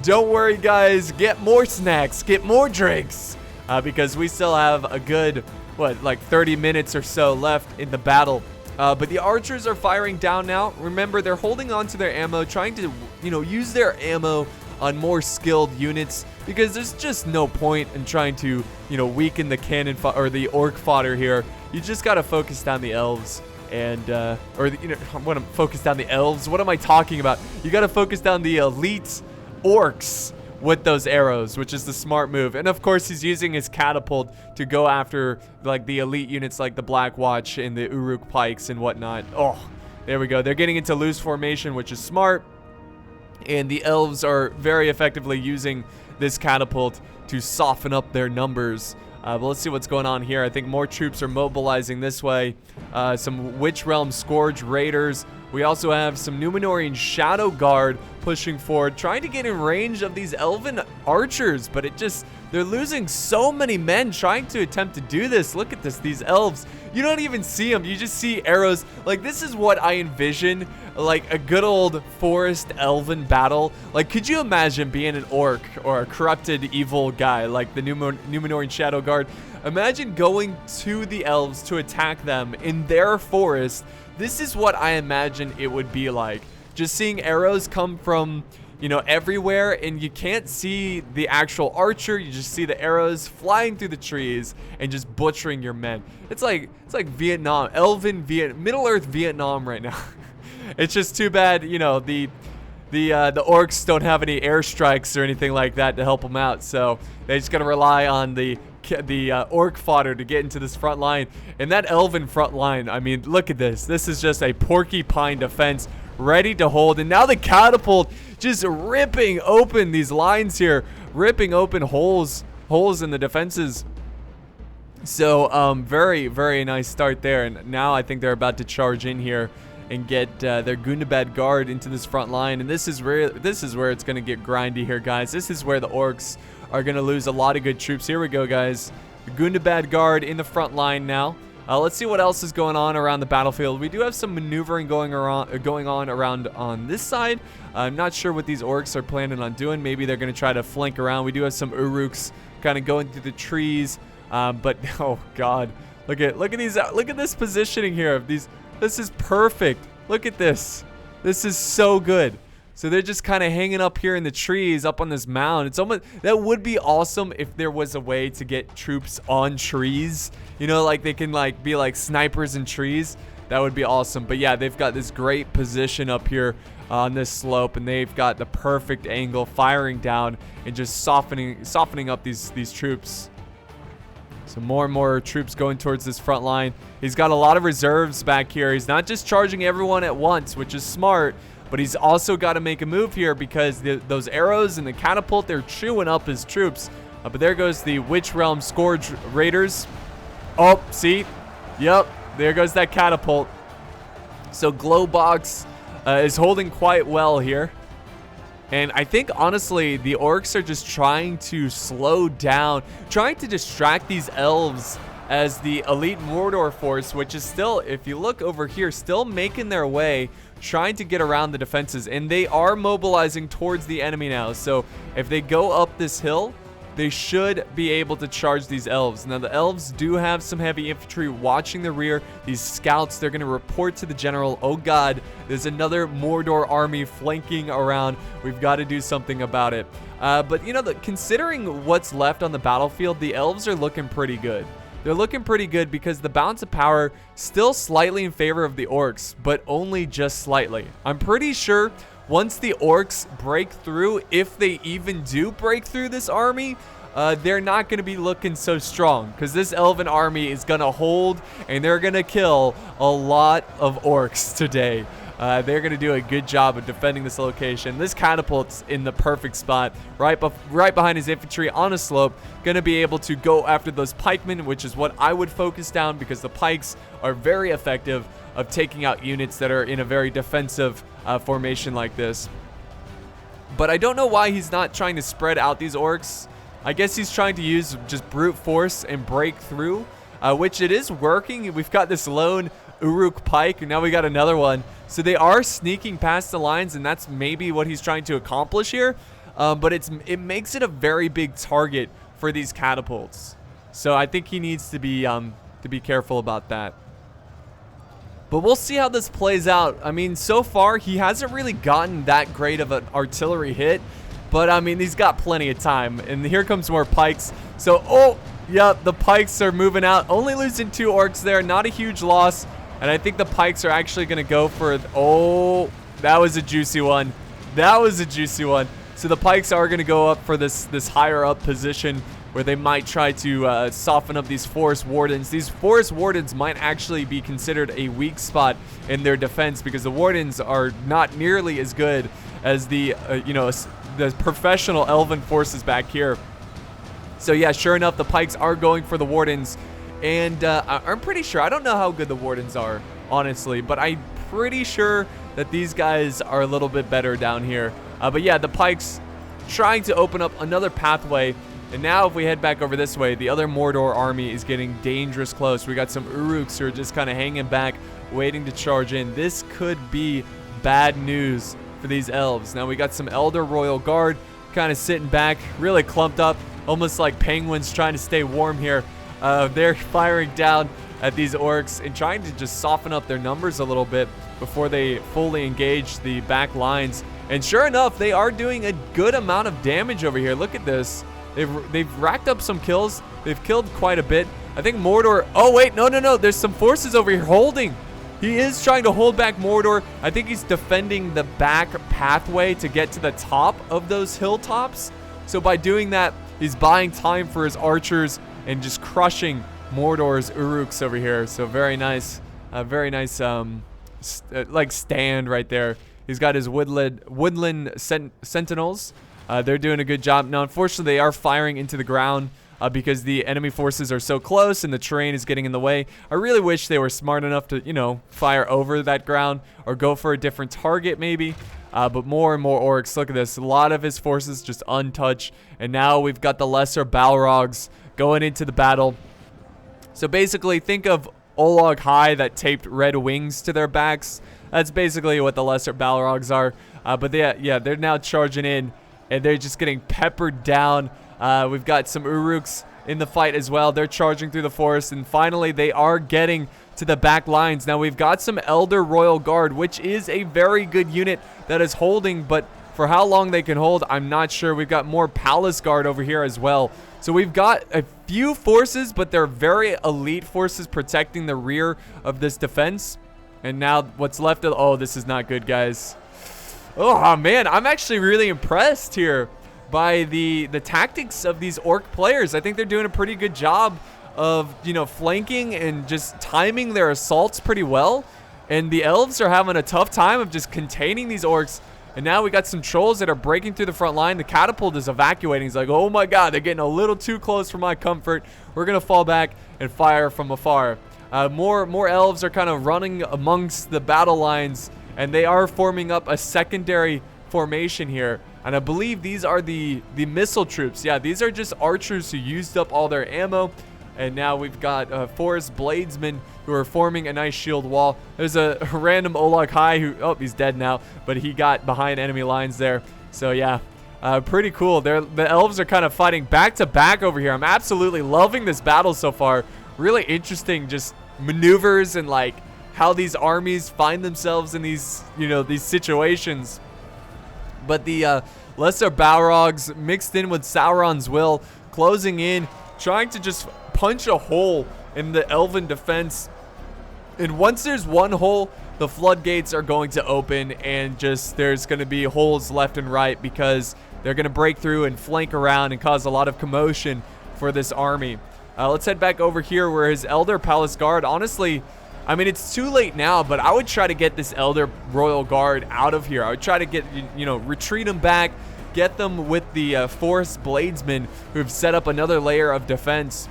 don't worry, guys. Get more snacks, get more drinks, because we still have a good, like 30 minutes or so left in the battle. But the archers are firing down now. Remember, they're holding on to their ammo, trying to, use their ammo on more skilled units, because there's just no point in trying to, weaken the cannon or the orc fodder here. You just got to focus down the elves and, focus down the elves. What am I talking about? You got to focus down the elite orcs with those arrows, which is the smart move. And of course, he's using his catapult to go after like the elite units like the Black Watch and the Uruk pikes and whatnot. Oh, there we go. They're getting into loose formation, which is smart. And the elves are very effectively using this catapult to soften up their numbers. But let's see what's going on here. I think more troops are mobilizing this way. Some Witch Realm Scourge Raiders. We also have some Numenorian Shadow Guard pushing forward, trying to get in range of these Elven archers. But they're losing so many men trying to attempt to do this. Look at this, these elves. You don't even see them. You just see arrows. Like, this is what I envision, like a good old forest elven battle. Like, could you imagine being an orc or a corrupted evil guy like the Numenorian Shadow Guard? Imagine going to the elves to attack them in their forest. This is what I imagine it would be like. Just seeing arrows come from, everywhere, and you can't see the actual archer. You just see the arrows flying through the trees and just butchering your men. It's like Vietnam, Middle-earth Vietnam right now. It's just too bad, the orcs don't have any airstrikes or anything like that to help them out. So they just gotta rely on the orc fodder to get into this front line. And that elven front line, I mean, look at this. This is just a porcupine defense ready to hold. And now the catapult just ripping open these lines here, ripping open holes in the defenses. So very, very nice start there. And now I think they're about to charge in here and get their Gundabad guard into this front line. And this is where it's going to get grindy here, guys. This is where the orcs are going to lose a lot of good troops. Here we go, guys. The Gundabad guard in the front line now. Let's see what else is going on around the battlefield. We do have some maneuvering going on around on this side. I'm not sure what these orcs are planning on doing. Maybe they're going to try to flank around. We do have some Uruks kind of going through the trees. But oh god, look at these. Look at this positioning here. This is perfect. Look at this. This is so good. So they're just kind of hanging up here in the trees, up on this mound. It's almost, that would be awesome if there was a way to get troops on trees. Like they can be like snipers in trees. That would be awesome. But yeah, they've got this great position up here on this slope, and they've got the perfect angle, firing down and just softening up these troops. So more and more troops going towards this front line. He's got a lot of reserves back here. He's not just charging everyone at once, which is smart, but he's also got to make a move here because those arrows and the catapult, they're chewing up his troops. But there goes the Witch Realm Scourge Raiders. Oh, see? Yep, there goes that catapult. So Glowbox is holding quite well here. And I think, honestly, the orcs are just trying to slow down, trying to distract these elves as the elite Mordor force, which is still, if you look over here, still making their way, trying to get around the defenses. And they are mobilizing towards the enemy now. So if they go up this hill, they should be able to charge these elves. Now, the elves do have some heavy infantry watching the rear. These scouts, they're going to report to the general, oh god, there's another Mordor army flanking around. We've got to do something about it. But, you know, considering what's left on the battlefield, the elves are looking pretty good. They're looking pretty good because the balance of power still slightly in favor of the orcs, but only just slightly. I'm pretty sure once the orcs break through, if they even do break through this army, they're not going to be looking so strong because this elven army is going to hold and they're going to kill a lot of orcs today. They're going to do a good job of defending this location. This catapult's in the perfect spot, right behind his infantry on a slope. Going to be able to go after those pikemen, which is what I would focus down because the pikes are very effective of taking out units that are in a very defensive formation like this. But I don't know why he's not trying to spread out these orcs. I guess he's trying to use just brute force and break through, which it is working. We've got this lone Uruk pike, and now we got another one. So they are sneaking past the lines, and that's maybe what he's trying to accomplish here. But it makes it a very big target for these catapults. So I think he needs to be careful about that. But we'll see how this plays out. I mean, so far, he hasn't really gotten that great of an artillery hit. But, I mean, he's got plenty of time. And here comes more pikes. So, oh, yeah, the pikes are moving out. Only losing 2 orcs there. Not a huge loss. And I think the pikes are actually going to go for... Oh, that was a juicy one. That was a juicy one. So the pikes are going to go up for this higher up position where they might try to soften up these forest wardens. These forest wardens might actually be considered a weak spot in their defense because the wardens are not nearly as good as the professional elven forces back here. So yeah, sure enough, the pikes are going for the wardens. And I'm pretty sure, I don't know how good the wardens are, honestly, but I'm pretty sure that these guys are a little bit better down here. But yeah, the pikes trying to open up another pathway. And now if we head back over this way, the other Mordor army is getting dangerous close. We got some Uruks who are just kind of hanging back, waiting to charge in. This could be bad news for these elves. Now we got some Elder Royal Guard kind of sitting back, really clumped up, almost like penguins trying to stay warm here. They're firing down at these orcs and trying to just soften up their numbers a little bit before they fully engage the back lines. And sure enough, they are doing a good amount of damage over here. Look at this. They've racked up some kills. They've killed quite a bit. I think Mordor... Oh, wait. No. There's some forces over here holding. He is trying to hold back Mordor. I think he's defending the back pathway to get to the top of those hilltops. So by doing that, he's buying time for his archers and just crushing Mordor's Uruks over here. So very nice. Very nice like stand right there. He's got his woodland sentinels. They're doing a good job. Now, unfortunately, they are firing into the ground because the enemy forces are so close and the terrain is getting in the way. I really wish they were smart enough to, fire over that ground or go for a different target maybe. But more and more orcs. Look at this. A lot of his forces just untouched. And now we've got the lesser Balrogs going into the battle. So basically, think of Olog High that taped red wings to their backs. That's basically what the lesser Balrogs are. But they're now charging in. And they're just getting peppered down. We've got some Uruks in the fight as well. They're charging through the forest. And finally, they are getting to the back lines. Now, we've got some Elder Royal Guard, which is a very good unit that is holding. But for how long they can hold, I'm not sure. We've got more Palace Guard over here as well. So we've got a few forces, but they're very elite forces protecting the rear of this defense. And now what's left of... Oh, this is not good, guys. Oh, man, I'm actually really impressed here by the tactics of these orc players. I think they're doing a pretty good job of, you know, flanking and just timing their assaults pretty well. And the elves are having a tough time of just containing these orcs. And now we got some trolls that are breaking through the front line. The catapult is evacuating. He's like, oh my god, they're getting a little too close for my comfort. We're going to fall back and fire from afar. More elves are kind of running amongst the battle lines. And they are forming up a secondary formation here. And I believe these are the missile troops. Yeah, these are just archers who used up all their ammo. And now we've got forest bladesmen who are forming a nice shield wall. There's a random Olag High who, oh, he's dead now, but he got behind enemy lines there. So yeah, pretty cool. The elves are kind of fighting back to back over here. I'm absolutely loving this battle so far. Really interesting, just maneuvers and like how these armies find themselves in these, you know, these situations. But the Lesser Balrogs mixed in with Sauron's Will, closing in, trying to just punch a hole in the elven defense. And once there's one hole, the floodgates are going to open, and just there's going to be holes left and right because they're going to break through and flank around and cause a lot of commotion for this army. Let's head back over here where his Elder Palace Guard, honestly, I mean, it's too late now, but I would try to get this Elder Royal Guard out of here. I would try to get, you know, retreat them back, get them with the Forest Bladesmen who've set up another layer of defense.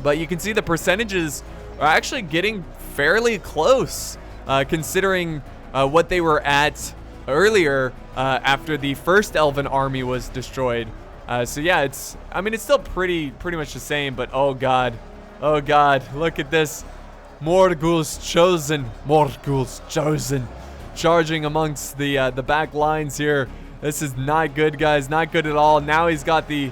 But you can see the percentages are actually getting fairly close, considering what they were at earlier after the first Elven army was destroyed. So yeah, I mean, it's still pretty much the same, but oh god, look at this. Morgul's chosen, charging amongst the back lines here. This is not good, guys, not good at all. Now he's got the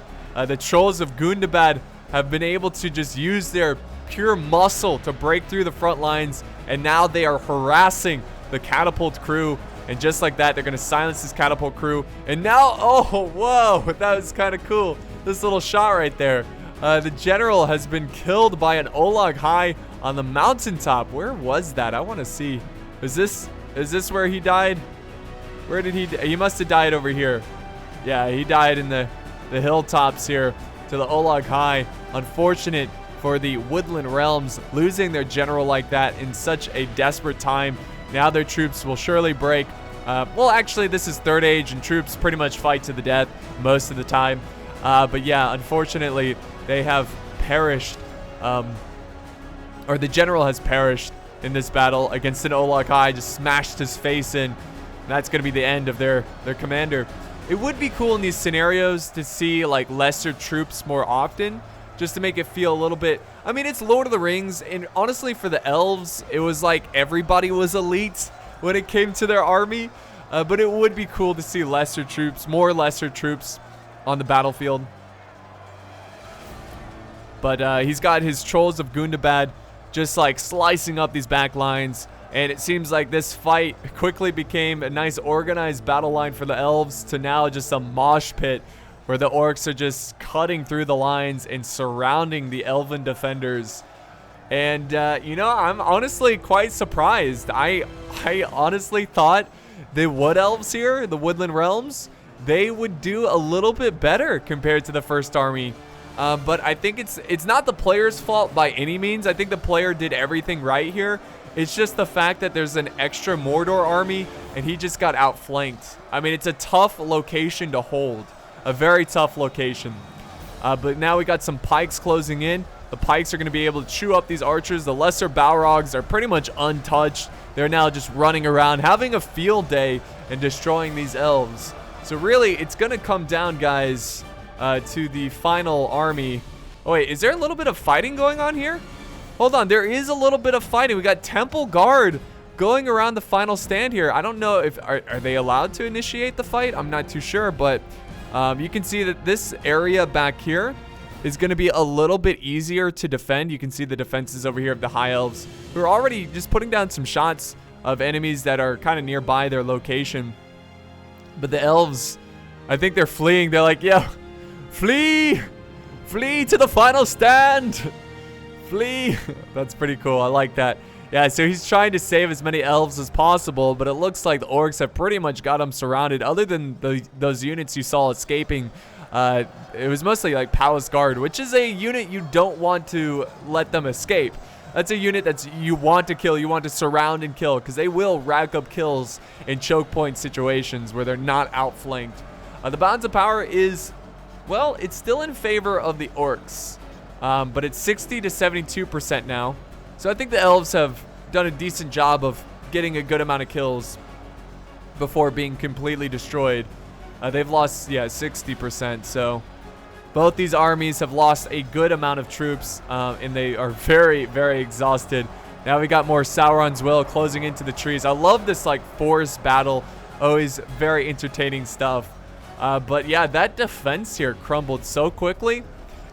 trolls of Gundabad have been able to just use their pure muscle to break through the front lines, and now they are harassing the catapult crew. And just like that, they're going to silence this catapult crew. And now, oh, whoa, that was kind of cool. This little shot right there. The general has been killed by an Olag High on the mountaintop. Where was that? I want to see. Is this where he died? Where did he must have died over here. Yeah, he died in the hilltops here to the Olag High. Unfortunate for the Woodland Realms, losing their general like that in such a desperate time. Now their troops will surely break. Well, actually, this is Third Age, and troops pretty much fight to the death most of the time. But yeah, unfortunately, they have perished, or the general has perished in this battle against an Olag High, just smashed his face in. That's going to be the end of their commander. It would be cool in these scenarios to see like lesser troops more often, just to make it feel a little bit, I mean, it's Lord of the Rings, and honestly for the elves, it was like everybody was elite when it came to their army, but it would be cool to see lesser troops, more lesser troops on the battlefield. But he's got his trolls of Gundabad just like slicing up these back lines. And it seems like this fight quickly became a nice organized battle line for the elves to now just a mosh pit where the orcs are just cutting through the lines and surrounding the elven defenders. And, you know, I'm honestly quite surprised. I honestly thought the wood elves here, the Woodland Realms, they would do a little bit better compared to the first army. But I think it's not the player's fault by any means. I think the player did everything right here. It's just the fact that there's an extra Mordor army and he just got outflanked. I mean, it's a tough location to hold. A very tough location. But now we got some pikes closing in. The pikes are going to be able to chew up these archers. The lesser Balrogs are pretty much untouched. They're now just running around, having a field day and destroying these elves. So really, it's going to come down, guys, to the final army. Oh, wait, is there a little bit of fighting going on here? Hold on, there is a little bit of fighting. We got Temple Guard going around the final stand here. I don't know if, are they allowed to initiate the fight? I'm not too sure, but you can see that this area back here is going to be a little bit easier to defend. You can see the defenses over here of the High Elves, who are already just putting down some shots of enemies that are kind of nearby their location. But the Elves, I think they're fleeing. They're like, yeah, flee! Flee to the final stand! Flee! That's pretty cool. I like that. Yeah, so he's trying to save as many elves as possible, but it looks like the orcs have pretty much got him surrounded, other than those units you saw escaping It was mostly like Palace Guard, which is a unit you don't want to let them escape. That's a unit you want to kill, you want to surround and kill, because they will rack up kills in choke point situations where they're not outflanked. The balance of power is, well, it's still in favor of the orcs, but it's 60 to 72% now. So I think the elves have done a decent job of getting a good amount of kills before being completely destroyed. They've lost, 60%. So both these armies have lost a good amount of troops, and they are very, very exhausted. Now we got more Sauron's Will closing into the trees. I love this like forest battle. Always very entertaining stuff. But yeah, that defense here crumbled so quickly.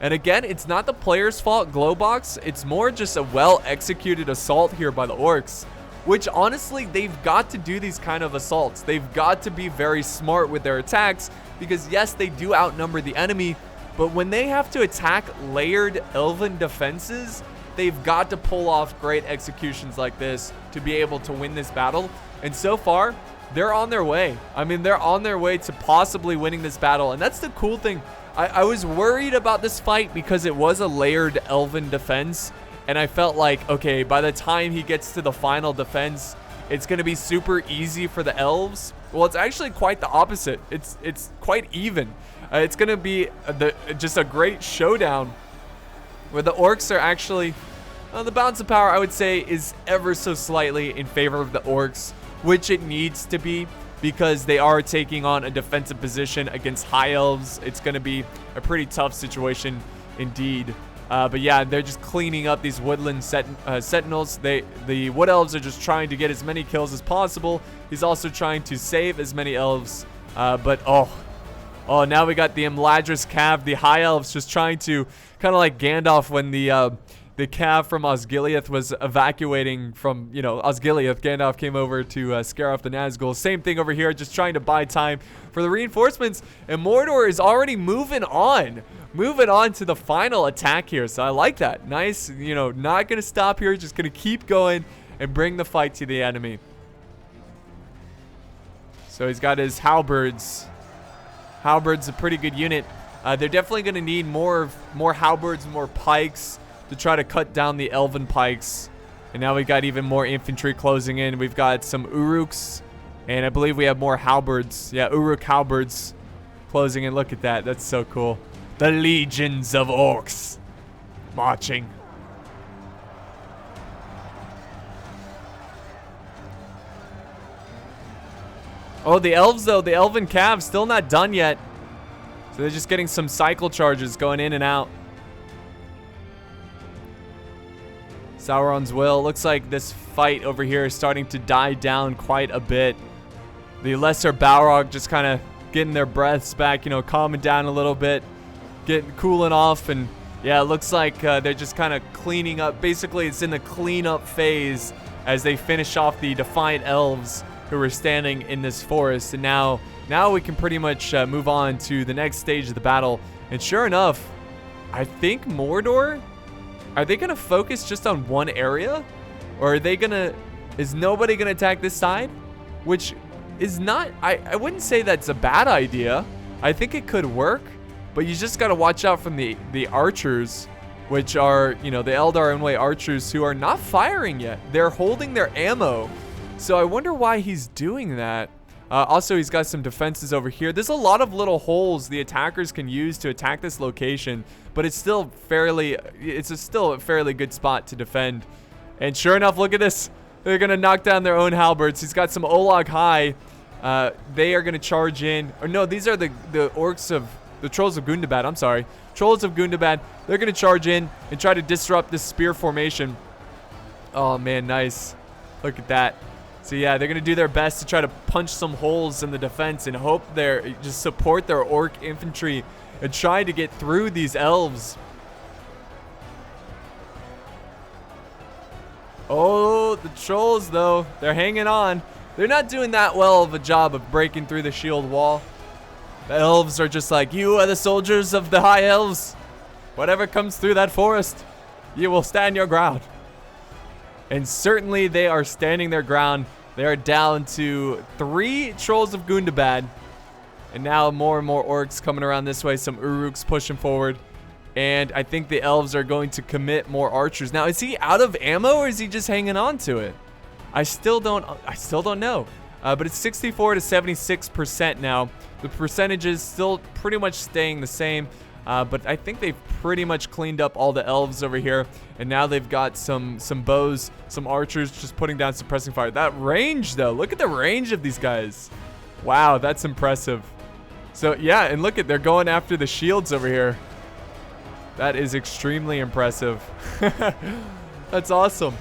And again, it's not the player's fault, Glowbox. It's more just a well-executed assault here by the orcs, which honestly, they've got to do these kind of assaults. They've got to be very smart with their attacks because yes, they do outnumber the enemy, but when they have to attack layered elven defenses, they've got to pull off great executions like this to be able to win this battle. And so far, they're on their way. I mean, they're on their way to possibly winning this battle. And that's the cool thing. I was worried about this fight because it was a layered elven defense. And I felt like, okay, by the time he gets to the final defense, it's going to be super easy for the elves. Well, it's actually quite the opposite. It's quite even. It's going to be just a great showdown where the orcs are actually, the balance of power, I would say, is ever so slightly in favor of the orcs, which it needs to be because they are taking on a defensive position against high elves. It's going to be a pretty tough situation indeed. But yeah, they're just cleaning up these woodland sentinels. The wood elves are just trying to get as many kills as possible. He's also trying to save as many elves. But now we got the Imladris Cav, the high elves, just trying to kind of like Gandalf when the Cav from Osgiliath was evacuating from, Osgiliath. Gandalf came over to scare off the Nazgul. Same thing over here, just trying to buy time for the reinforcements. And Mordor is already moving on to the final attack here. So I like that. Nice, not going to stop here. Just going to keep going and bring the fight to the enemy. So he's got his halberds. Halberds a pretty good unit. They're definitely going to need more halberds and more pikes to try to cut down the elven pikes. And now we got even more infantry closing in. We've got some Uruks, and I believe we have more halberds. Yeah, Uruk halberds closing in. Look at that. That's so cool. The legions of orcs marching. Oh, the elves though, the elven cav still not done yet. So they're just getting some cycle charges going in and out. Sauron's Will. Looks like this fight over here is starting to die down quite a bit. The lesser Balrog just kind of getting their breaths back, calming down a little bit, cooling off, and yeah, it looks like they're just kind of cleaning up. Basically, it's in the cleanup phase as they finish off the Defiant Elves who were standing in this forest. And now we can pretty much move on to the next stage of the battle. And sure enough, I think Mordor, are they going to focus just on one area? Or are they going to, is nobody going to attack this side? Which is not, I wouldn't say that's a bad idea. I think it could work, but you just got to watch out from the archers, which are, the Eldar Unway archers who are not firing yet. They're holding their ammo. So I wonder why he's doing that. Also, he's got some defenses over here. There's a lot of little holes the attackers can use to attack this location, but it's still still a fairly good spot to defend. And sure enough, look at this. They're going to knock down their own halberds. He's got some Olag High. They are going to charge in. Or no, these are the orcs of the Trolls of Gundabad. I'm sorry. Trolls of Gundabad. They're going to charge in and try to disrupt this spear formation. Oh, man, nice. Look at that. So yeah, they're going to do their best to try to punch some holes in the defense and hope just support their orc infantry and try to get through these elves. Oh, the trolls though, they're hanging on. They're not doing that well of a job of breaking through the shield wall. The elves are just like, you are the soldiers of the high elves. Whatever comes through that forest, you will stand your ground. And certainly they are standing their ground. They are down to 3 Trolls of Gundabad And now more and more orcs coming around this way. Some Uruks pushing forward. And I think the elves are going to commit more archers. Now, is he out of ammo or is he just hanging on to it? I still don't know. But it's 64 to 76% now. The percentages still pretty much staying the same. But I think they've pretty much cleaned up all the elves over here. And now they've got some bows, some archers just putting down suppressing fire. That range, though. Look at the range of these guys. Wow, that's impressive. So, yeah, and look at, they're going after the shields over here. That is extremely impressive. That's awesome.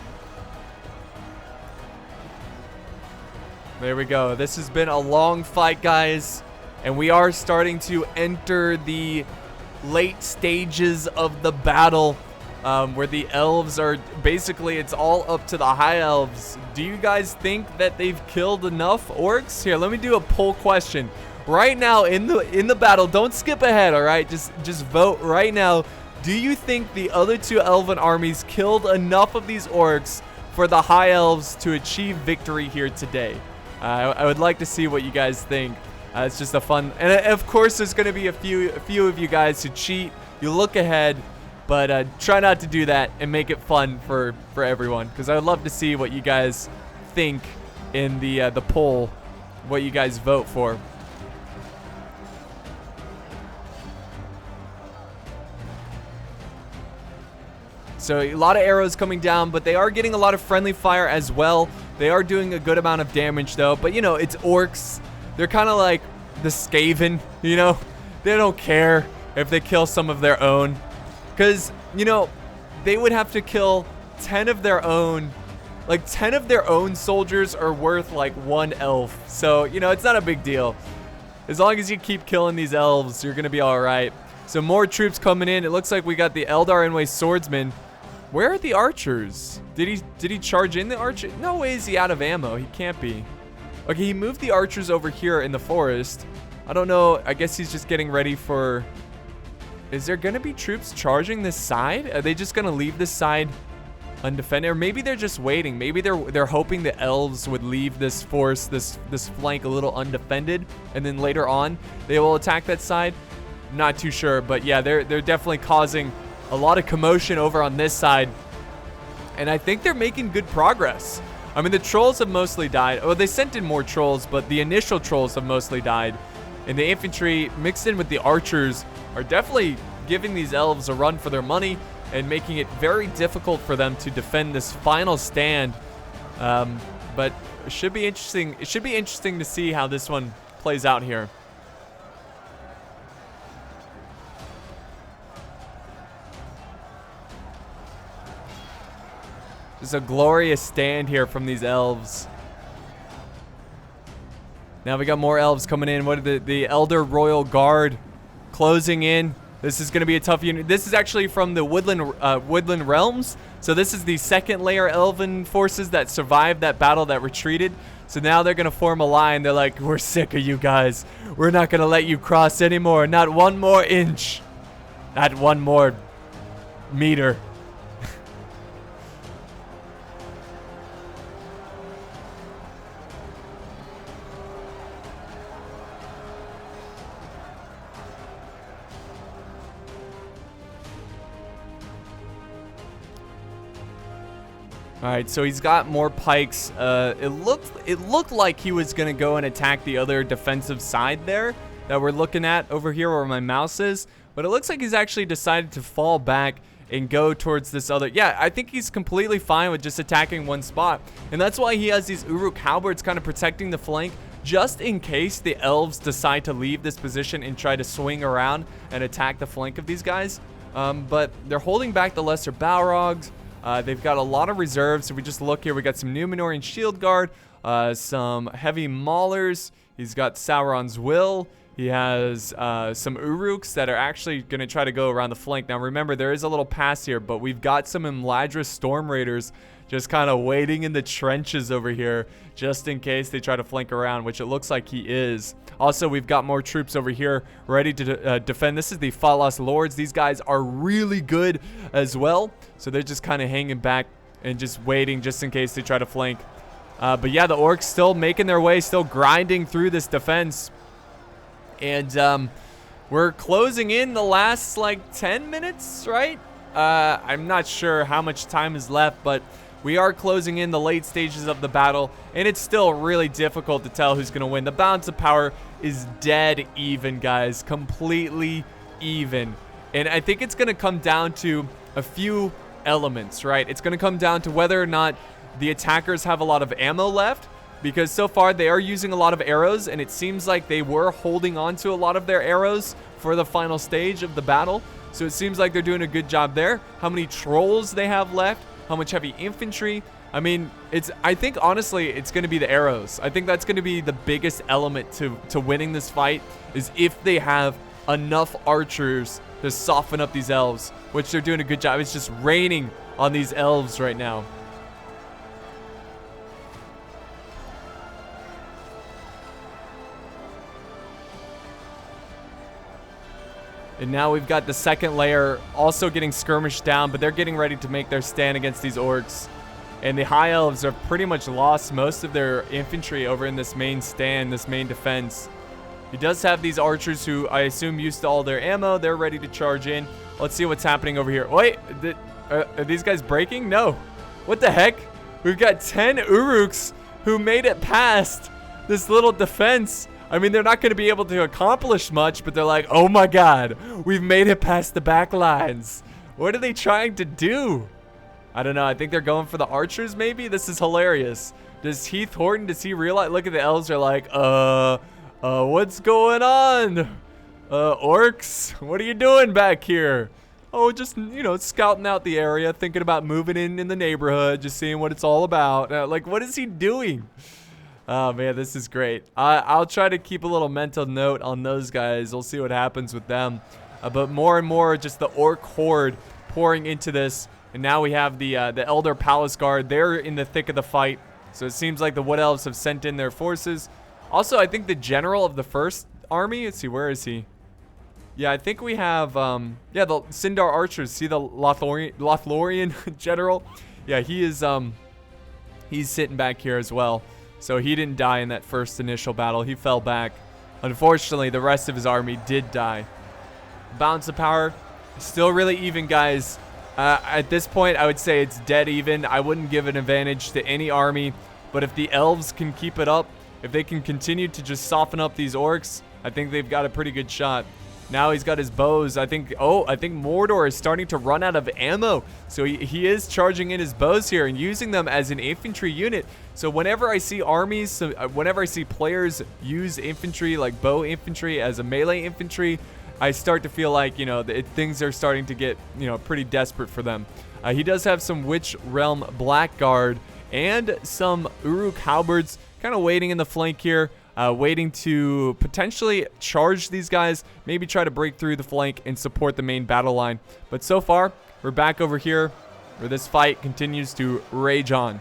There we go. This has been a long fight, guys. And we are starting to enter the late stages of the battle, where the elves are basically, it's all up to the high elves. Do you guys think that they've killed enough orcs? Here, let me do a poll question. Right now in the battle, don't skip ahead, all right? Just vote right now. Do you think the other two elven armies killed enough of these orcs for the high elves to achieve victory here today? I would like to see what you guys think. It's just a fun, and of course there's going to be a few of you guys who cheat. You look ahead, but try not to do that and make it fun for everyone, because I would love to see what you guys think in the poll, what you guys vote for. So a lot of arrows coming down, but they are getting a lot of friendly fire as well. They are doing a good amount of damage though, but you know, it's orcs. They're kind of like the Skaven, you know? They don't care if they kill some of their own. Because, you know, they would have to kill 10 of their own. Like, 10 of their own soldiers are worth like 1 elf. So, you know, it's not a big deal. As long as you keep killing these elves, you're going to be alright. So more troops coming in. It looks like we got the Eldar Inway swordsman. Where are the archers? Did he charge in the archer? No way is he out of ammo. He can't be. Okay, he moved the archers over here in the forest. I don't know. I guess he's just getting ready for... Is there going to be troops charging this side? Are they just going to leave this side undefended? Or maybe they're just waiting. Maybe they're hoping the elves would leave this force, this flank a little undefended. And then later on, they will attack that side. Not too sure. But yeah, they're definitely causing a lot of commotion over on this side. And I think they're making good progress. I mean, the trolls have mostly died. Oh, they sent in more trolls, but the initial trolls have mostly died. And the infantry mixed in with the archers are definitely giving these elves a run for their money and making it very difficult for them to defend this final stand. But it should be interesting. It should be interesting to see how this one plays out here. Just a glorious stand here from these elves. Now we got more elves coming in. What are the Elder Royal Guard closing in? This is going to be a tough unit. This is actually from the Woodland Realms. So this is the second layer elven forces that survived that battle, that retreated. So now they're going to form a line. They're like, we're sick of you guys. We're not going to let you cross anymore. Not one more inch. Not one more meter. All right, so he's got more pikes. It looked like he was gonna go and attack the other defensive side there that we're looking at over here where my mouse is, but it looks like he's actually decided to fall back and go towards this other. Yeah, I think he's completely fine with just attacking one spot, and that's why he has these Uruk halberds kind of protecting the flank, just in case the elves decide to leave this position and try to swing around and attack the flank of these guys. But they're holding back the lesser Balrogs. They've got a lot of reserves. If we just look here, we got some Numenorian Shield Guard, some heavy Maulers. He's got Sauron's Will. He has some Uruks that are actually going to try to go around the flank. Now, remember, there is a little pass here, but we've got some Imladris Storm Raiders just kind of waiting in the trenches over here just in case they try to flank around, which it looks like he is. Also, we've got more troops over here ready to defend. This is the Falas Lords. These guys are really good as well. So they're just kind of hanging back and just waiting just in case they try to flank. But yeah, the orcs still making their way, still grinding through this defense. And we're closing in the last like 10 minutes, right? I'm not sure how much time is left, but we are closing in the late stages of the battle, and it's still really difficult to tell who's going to win. The balance of power is dead even, guys. Completely even. And I think it's going to come down to a few elements, right? It's going to come down to whether or not the attackers have a lot of ammo left, because so far they are using a lot of arrows, and it seems like they were holding on to a lot of their arrows for the final stage of the battle. So it seems like they're doing a good job there. How many trolls they have left, how much heavy infantry. I mean, I think honestly it's going to be the arrows. I think that's going to be the biggest element to winning this fight, is if they have enough archers to soften up these elves, which they're doing a good job. It's just raining on these elves right now. And now we've got the second layer also getting skirmished down, but they're getting ready to make their stand against these orcs. And the high elves have pretty much lost most of their infantry over in this main stand, this main defense. He does have these archers who I assume used all their ammo. They're ready to charge in. Let's see what's happening over here. Wait, are these guys breaking? No. What the heck? We've got 10 Uruks who made it past this little defense. I mean, they're not going to be able to accomplish much, but they're like, oh my god, we've made it past the back lines. What are they trying to do? I don't know. I think they're going for the archers, maybe? This is hilarious. Does Heath Horton, does he realize? Look at the elves are like, what's going on? Orcs, what are you doing back here? Oh, just, you know, scouting out the area, thinking about moving in the neighborhood, just seeing what it's all about. Like, what is he doing? Oh, man, this is great. I'll try to keep a little mental note on those guys. We'll see what happens with them. But more and more, just the orc horde pouring into this. And now we have the Elder Palace Guard. They're in the thick of the fight. So it seems like the Wood Elves have sent in their forces. Also, I think the general of the first army, let's see, where is he? Yeah, I think we have, yeah, the Sindar archers. See the Lothlorien general? Yeah, he is, he's sitting back here as well. So he didn't die in that first initial battle. He fell back. Unfortunately, the rest of his army did die. Balance of power, still really even, guys. At this point, I would say it's dead even. I wouldn't give an advantage to any army. But if the elves can keep it up, if they can continue to just soften up these orcs, I think they've got a pretty good shot. Now he's got his bows. I think Mordor is starting to run out of ammo. So he is charging in his bows here and using them as an infantry unit. So whenever I see armies, whenever I see players use infantry, like bow infantry as a melee infantry, I start to feel like, you know, things are starting to get, you know, pretty desperate for them. He does have some Witch Realm Blackguard and some Uruk halberds kind of waiting in the flank here. Waiting to potentially charge these guys, maybe try to break through the flank and support the main battle line. But so far, we're back over here where this fight continues to rage on.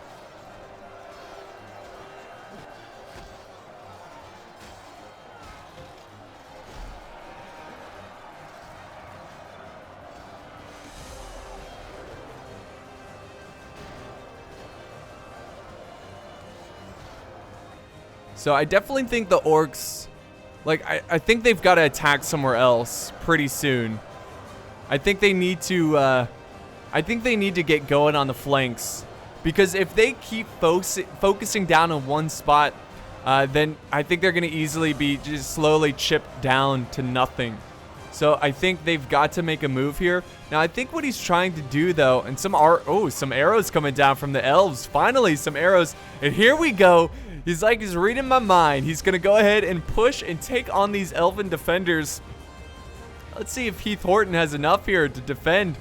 So I definitely think the orcs, like, I think they've got to attack somewhere else pretty soon. I think they need to, get going on the flanks. Because if they keep focusing down on one spot, then I think they're going to easily be just slowly chipped down to nothing. So I think they've got to make a move here. Now I think what he's trying to do though, and some arrows coming down from the elves. Finally, some arrows. And here we go. He's reading my mind. He's going to go ahead and push and take on these elven defenders. Let's see if Heath Horton has enough here to defend.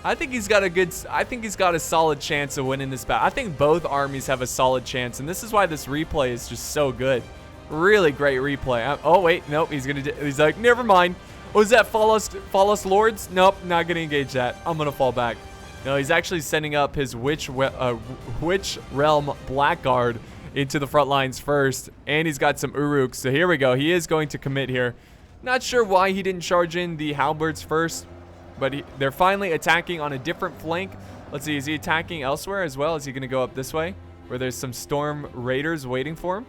I think he's got a solid chance of winning this battle. I think both armies have a solid chance, and this is why this replay is just so good. Really great replay. Oh wait, nope, he's like, never mind. Was that Fallos Lords? Nope, not going to engage that. I'm going to fall back. No, he's actually sending up his Witch Realm Blackguard into the front lines first, and he's got some Uruks. So here we go. He is going to commit here. Not sure why he didn't charge in the halberds first, but they're finally attacking on a different flank. Let's see, is he attacking elsewhere as well? Is he going to go up this way where there's some storm raiders waiting for him?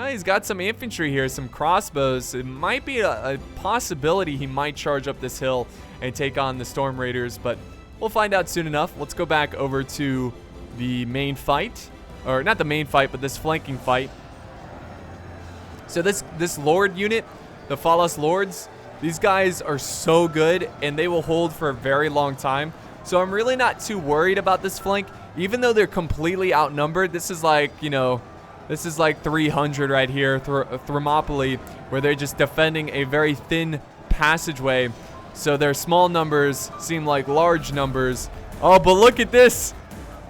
He's got some infantry here, some crossbows. It might be a possibility he might charge up this hill and take on the Storm Raiders, but we'll find out soon enough. Let's go back over to the main fight. Or not the main fight, but this flanking fight. So this Lord unit, the Phalos Lords, these guys are so good, and they will hold for a very long time. So I'm really not too worried about this flank. Even though they're completely outnumbered, this is like, you know, this is like 300 right here, Thermopylae, where they're just defending a very thin passageway. So their small numbers seem like large numbers. Oh, but look at this.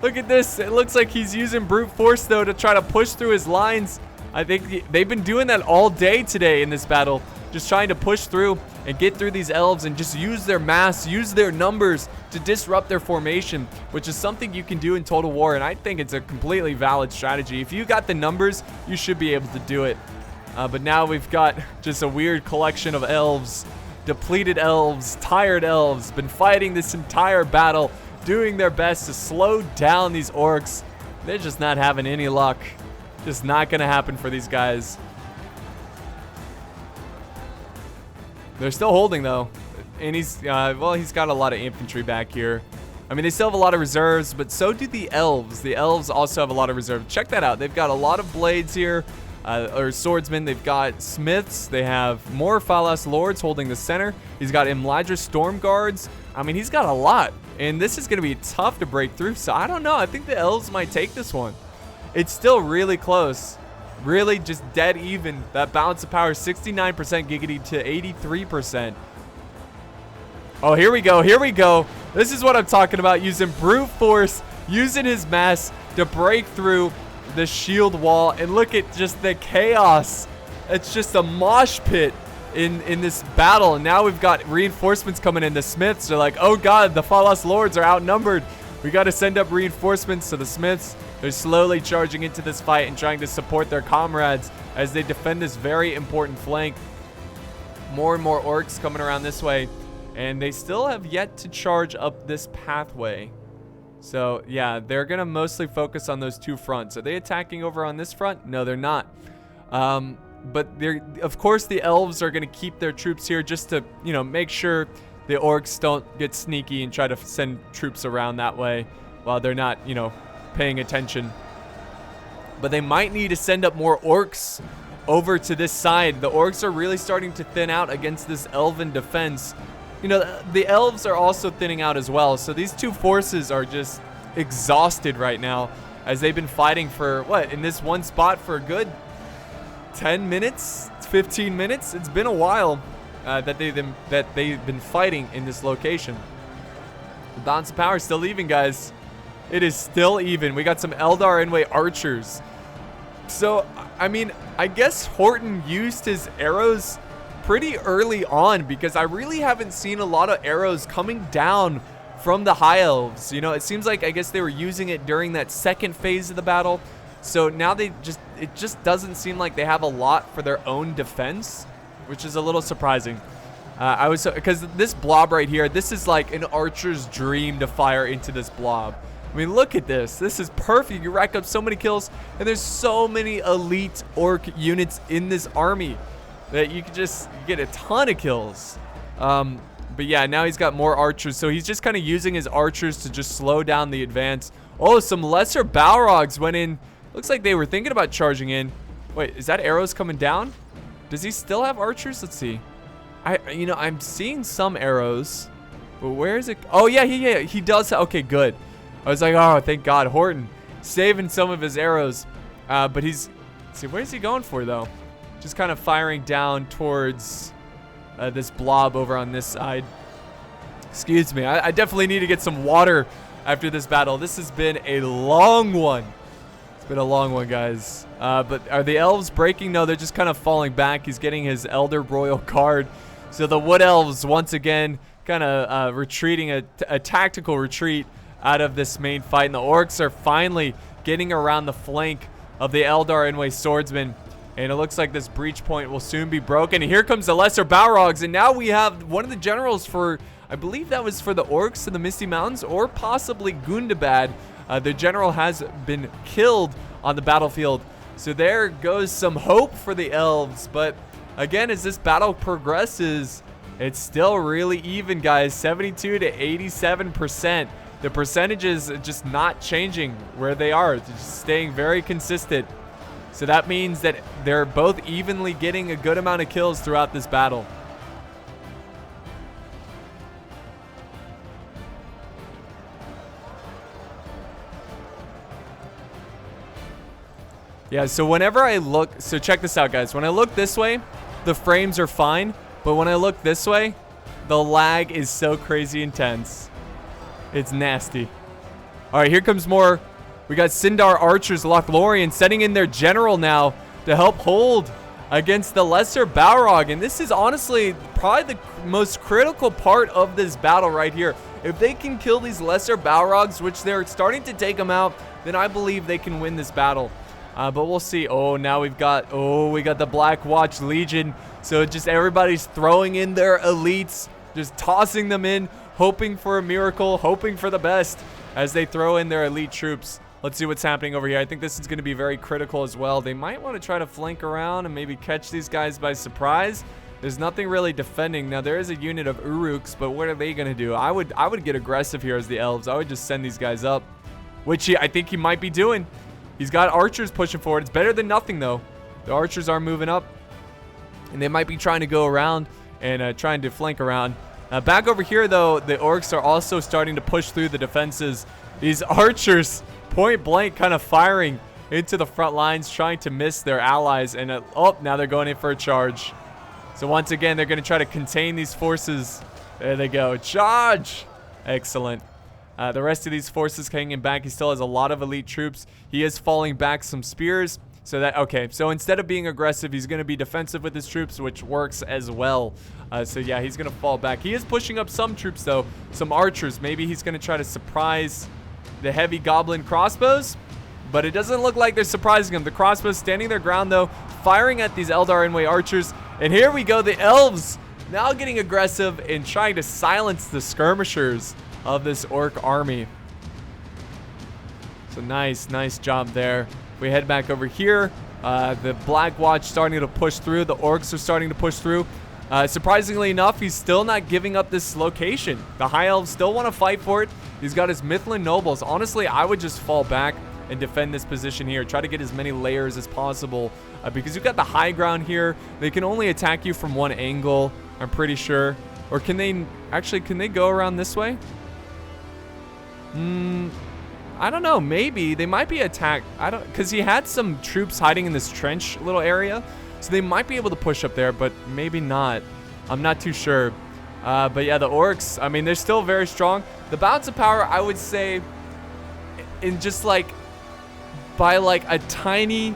Look at this. It looks like he's using brute force, though, to try to push through his lines. I think they've been doing that all day today in this battle. Just trying to push through and get through these elves and just use their mass, use their numbers to disrupt their formation, which is something you can do in Total War, and I think it's a completely valid strategy. If you got the numbers, you should be able to do it. But now we've got just a weird collection of elves, depleted elves, tired elves, been fighting this entire battle, doing their best to slow down these orcs. They're just not having any luck. Just not going to happen for these guys. They're still holding, though. And he's got a lot of infantry back here. I mean, they still have a lot of reserves, but so do the elves. The elves also have a lot of reserves. Check that out. They've got a lot of blades here, or swordsmen. They've got smiths. They have more Phalos Lords holding the center. He's got Imladra Storm Guards. I mean, he's got a lot. And this is going to be tough to break through. So I don't know. I think the elves might take this one. It's still really close. Really just dead even. That balance of power, 69% Giggity to 83%. Oh, here we go. Here we go. This is what I'm talking about. Using brute force, using his mass to break through the shield wall. And look at just the chaos. It's just a mosh pit in this battle. And now we've got reinforcements coming in. The smiths are like, oh god, the Phalos Lords are outnumbered. We got to send up reinforcements to the smiths. They're slowly charging into this fight and trying to support their comrades as they defend this very important flank. More and more orcs coming around this way, and they still have yet to charge up this pathway. So yeah, they're gonna mostly focus on those two fronts. Are they attacking over on this front? No, they're not. But they're, of course, the elves are gonna keep their troops here just to, you know, make sure the orcs don't get sneaky and try to send troops around that way while they're not, you know, paying attention. But they might need to send up more orcs over to this side. The orcs are really starting to thin out against this elven defense. You know, the elves are also thinning out as well. So these two forces are just exhausted right now as they've been fighting for, what, in this one spot for a good 10 minutes, 15 minutes? It's been a while that they've been fighting in this location. The balance of power is still even, guys. It is still even. We got some Eldar Enway archers. So, I mean, I guess Horton used his arrows pretty early on because I really haven't seen a lot of arrows coming down from the High Elves. You know, it seems like I guess they were using it during that second phase of the battle. So now it just doesn't seem like they have a lot for their own defense, which is a little surprising. Because this blob right here, this is like an archer's dream to fire into this blob. I mean, look at this. This is perfect. You rack up so many kills, and there's so many elite orc units in this army that you could just get a ton of kills. But yeah, now he's got more archers, so he's just kind of using his archers to just slow down the advance. Oh, some lesser Balrogs went in. Looks like they were thinking about charging in. Wait, is that arrows coming down? Does he still have archers? Let's see. I'm seeing some arrows, but where is it? Oh yeah, he does. Okay, good. I was like, oh, thank God, Horton saving some of his arrows. But let's see, where's he going for though? Just kind of firing down towards this blob over on this side. Excuse me, I definitely need to get some water after this battle. This has been a long one. It's been a long one, guys. But are the elves breaking? No, they're just kind of falling back. He's getting his Elder Royal card. So the Wood Elves, once again, kind of retreating, a tactical retreat out of this main fight. And the orcs are finally getting around the flank of the Eldar Enway swordsmen. And it looks like this breach point will soon be broken. And here comes the lesser Balrogs. And now we have one of the generals for, I believe that was for the orcs in the Misty Mountains, or possibly Gundabad. The general has been killed on the battlefield. So there goes some hope for the elves. But again, as this battle progresses, it's still really even, guys. 72 to 87%. The percentages are just not changing where they are. They're just staying very consistent. So that means that they're both evenly getting a good amount of kills throughout this battle. Yeah, so whenever I look, so check this out, guys. When I look this way, the frames are fine. But when I look this way, the lag is so crazy intense. It's nasty. All right, here comes more. We got Sindar Archers, Lothlorien setting in their general now to help hold against the Lesser Balrog. And this is honestly probably the most critical part of this battle right here. If they can kill these Lesser Balrogs, which they're starting to take them out, then I believe they can win this battle. But we'll see. Oh, now we got the Black Watch Legion. So just everybody's throwing in their elites, just tossing them in, hoping for a miracle, hoping for the best as they throw in their elite troops. Let's see what's happening over here. I think this is going to be very critical as well. They might want to try to flank around and maybe catch these guys by surprise. There's nothing really defending. Now, there is a unit of Uruks, but what are they going to do? I would get aggressive here as the elves. I would just send these guys up, which I think he might be doing. He's got archers pushing forward. It's better than nothing, though. The archers are moving up, and they might be trying to go around and trying to flank around. Back over here, though, the orcs are also starting to push through the defenses. These archers, point blank, kind of firing into the front lines, trying to miss their allies. And oh, now they're going in for a charge. So once again, they're going to try to contain these forces. There they go. Charge! Excellent. The rest of these forces hanging back. He still has a lot of elite troops. He is falling back some spears. So that, okay, so instead of being aggressive, he's going to be defensive with his troops, which works as well. So yeah, he's going to fall back. He is pushing up some troops, though, some archers. Maybe he's going to try to surprise the heavy goblin crossbows, but it doesn't look like they're surprising him. The crossbows standing their ground, though, firing at these Eldar Enway archers. And here we go, the elves now getting aggressive and trying to silence the skirmishers of this orc army. So nice job there. We head back over here. The Black Watch starting to push through. The orcs are starting to push through. Surprisingly enough, he's still not giving up this location. The High Elves still want to fight for it. He's got his Mithlin Nobles. Honestly, I would just fall back and defend this position here. Try to get as many layers as possible because you've got the high ground here. They can only attack you from one angle, I'm pretty sure. Or can they go around this way? I don't know. Maybe they might be attacked. Because he had some troops hiding in this trench little area, so they might be able to push up there, but maybe not. I'm not too sure. But yeah, the orcs, I mean, they're still very strong. The balance of power, I would say, in just like by like a tiny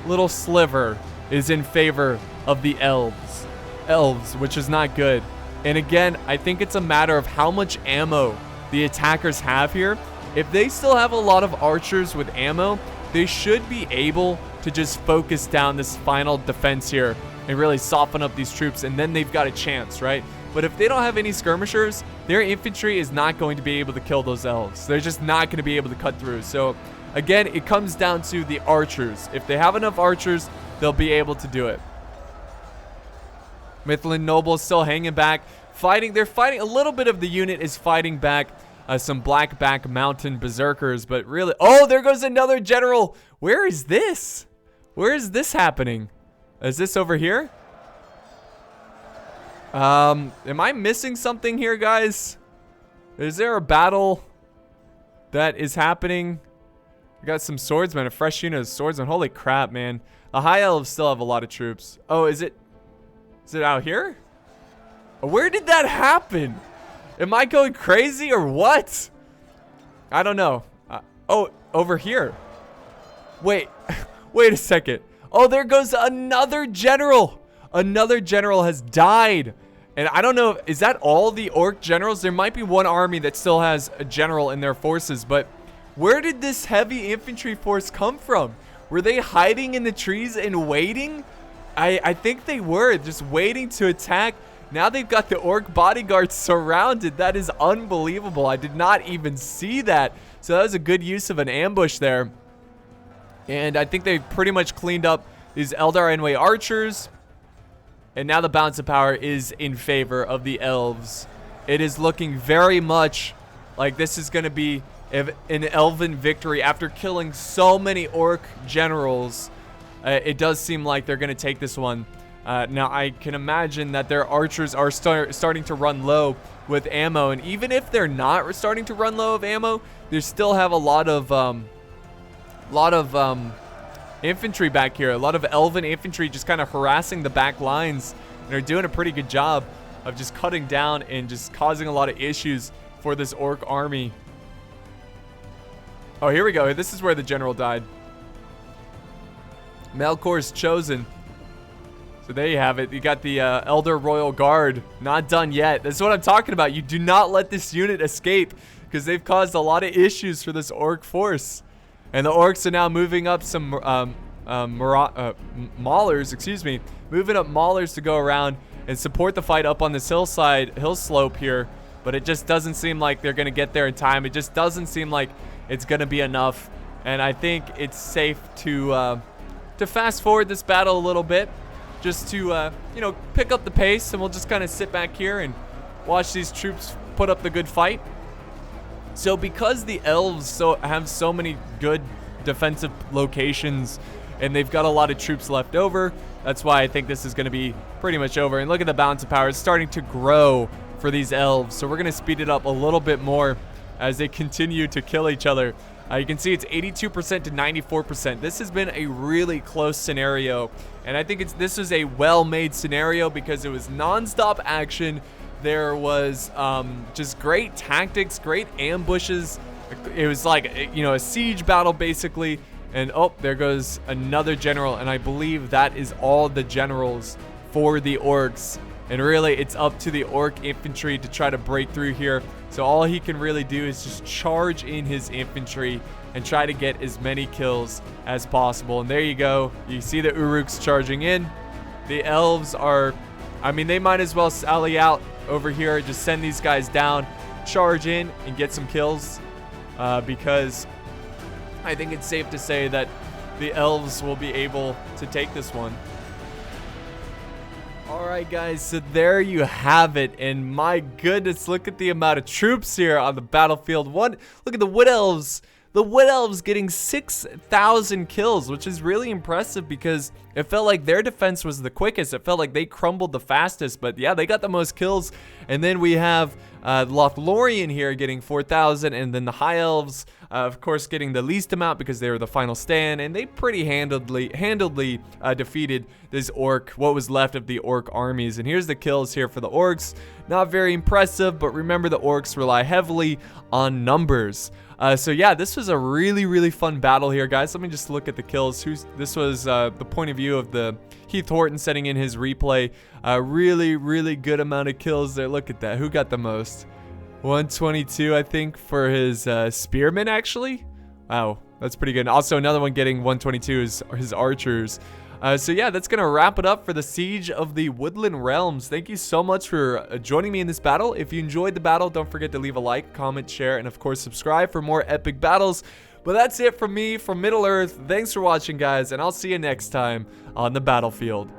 little sliver, is in favor of the elves, which is not good. And again, I think it's a matter of how much ammo the attackers have here. If they still have a lot of archers with ammo, they should be able to just focus down this final defense here and really soften up these troops, and then they've got a chance, right? But if they don't have any skirmishers, their infantry is not going to be able to kill those elves. They're just not going to be able to cut through. So again, it comes down to the archers. If they have enough archers, they'll be able to do it. Mithlin Nobles still hanging back, fighting. They're fighting. A little bit of the unit is fighting back some Blackback Mountain Berserkers, but really, oh, there goes another general. Where is this? Where is this happening? Is this over here? Am I missing something here, guys? Is there a battle that is happening? We got some swordsmen, a fresh unit of swordsmen. Holy crap, man. The High Elves still have a lot of troops. Oh, is it out here? Where did that happen? Am I going crazy or what? I don't know. Oh, over here. Wait a second. Oh, there goes another general. Another general has died. And I don't know, is that all the orc generals? There might be one army that still has a general in their forces, but where did this heavy infantry force come from? Were they hiding in the trees and waiting? I think they were just waiting to attack. Now they've got the orc bodyguards surrounded. That is unbelievable. I did not even see that. So that was a good use of an ambush there. And I think they've pretty much cleaned up these Eldar Enway archers. And now the balance of power is in favor of the elves. It is looking very much like this is going to be an elven victory after killing so many orc generals. It does seem like they're going to take this one. Now, I can imagine that their archers are starting to run low with ammo. And even if they're not starting to run low of ammo, they still have a lot of infantry back here. A lot of elven infantry just kind of harassing the back lines. And they're doing a pretty good job of just cutting down and just causing a lot of issues for this orc army. Oh, here we go. This is where the general died. Melkor's chosen. So there you have it. You got the Elder Royal Guard. Not done yet. This is what I'm talking about. You do not let this unit escape because they've caused a lot of issues for this orc force. And the orcs are now moving up some maulers, excuse me. Moving up maulers to go around and support the fight up on this hill slope here. But it just doesn't seem like they're going to get there in time. It just doesn't seem like it's going to be enough. And I think it's safe to fast forward this battle a little bit. Just to, you know, pick up the pace. And we'll just kind of sit back here and watch these troops put up the good fight. So because the elves have so many good defensive locations and they've got a lot of troops left over, that's why I think this is going to be pretty much over. And look at the balance of power. It's starting to grow for these elves. So we're going to speed it up a little bit more as they continue to kill each other. You can see it's 82% to 94%. This has been a really close scenario. And I think this was a well-made scenario because it was non-stop action. There was just great tactics, great ambushes. It was like, you know, a siege battle basically. And oh, there goes another general. And I believe that is all the generals for the orcs. And really, it's up to the orc infantry to try to break through here. So all he can really do is just charge in his infantry and try to get as many kills as possible. And there you go. You see the Uruks charging in. The elves are, I mean, they might as well sally out over here. Just send these guys down, charge in, and get some kills. Because I think it's safe to say that the elves will be able to take this one. Alright guys, so there you have it, and my goodness, look at the amount of troops here on the battlefield. Look at the Wood Elves. The Wood Elves getting 6,000 kills, which is really impressive because it felt like their defense was the quickest. It felt like they crumbled the fastest, but yeah, they got the most kills. And then we have Lothlorien here getting 4,000, and then the High Elves, of course, getting the least amount because they were the final stand, and they pretty handedly defeated this what was left of the Orc armies. And here's the kills here for the Orcs. Not very impressive, but remember the Orcs rely heavily on numbers. So yeah, this was a really, really fun battle here, guys. Let me just look at the kills. This was the point of view of the Heath Horton setting in his replay. Really, really good amount of kills there. Look at that. Who got the most? 122, I think, for his spearmen, actually. Wow, that's pretty good. Also, another one getting 122 is his archers. So yeah, that's going to wrap it up for the Siege of the Woodland Realms. Thank you so much for joining me in this battle. If you enjoyed the battle, don't forget to leave a like, comment, share, and of course, subscribe for more epic battles. But that's it from me from Middle Earth. Thanks for watching, guys, and I'll see you next time on the battlefield.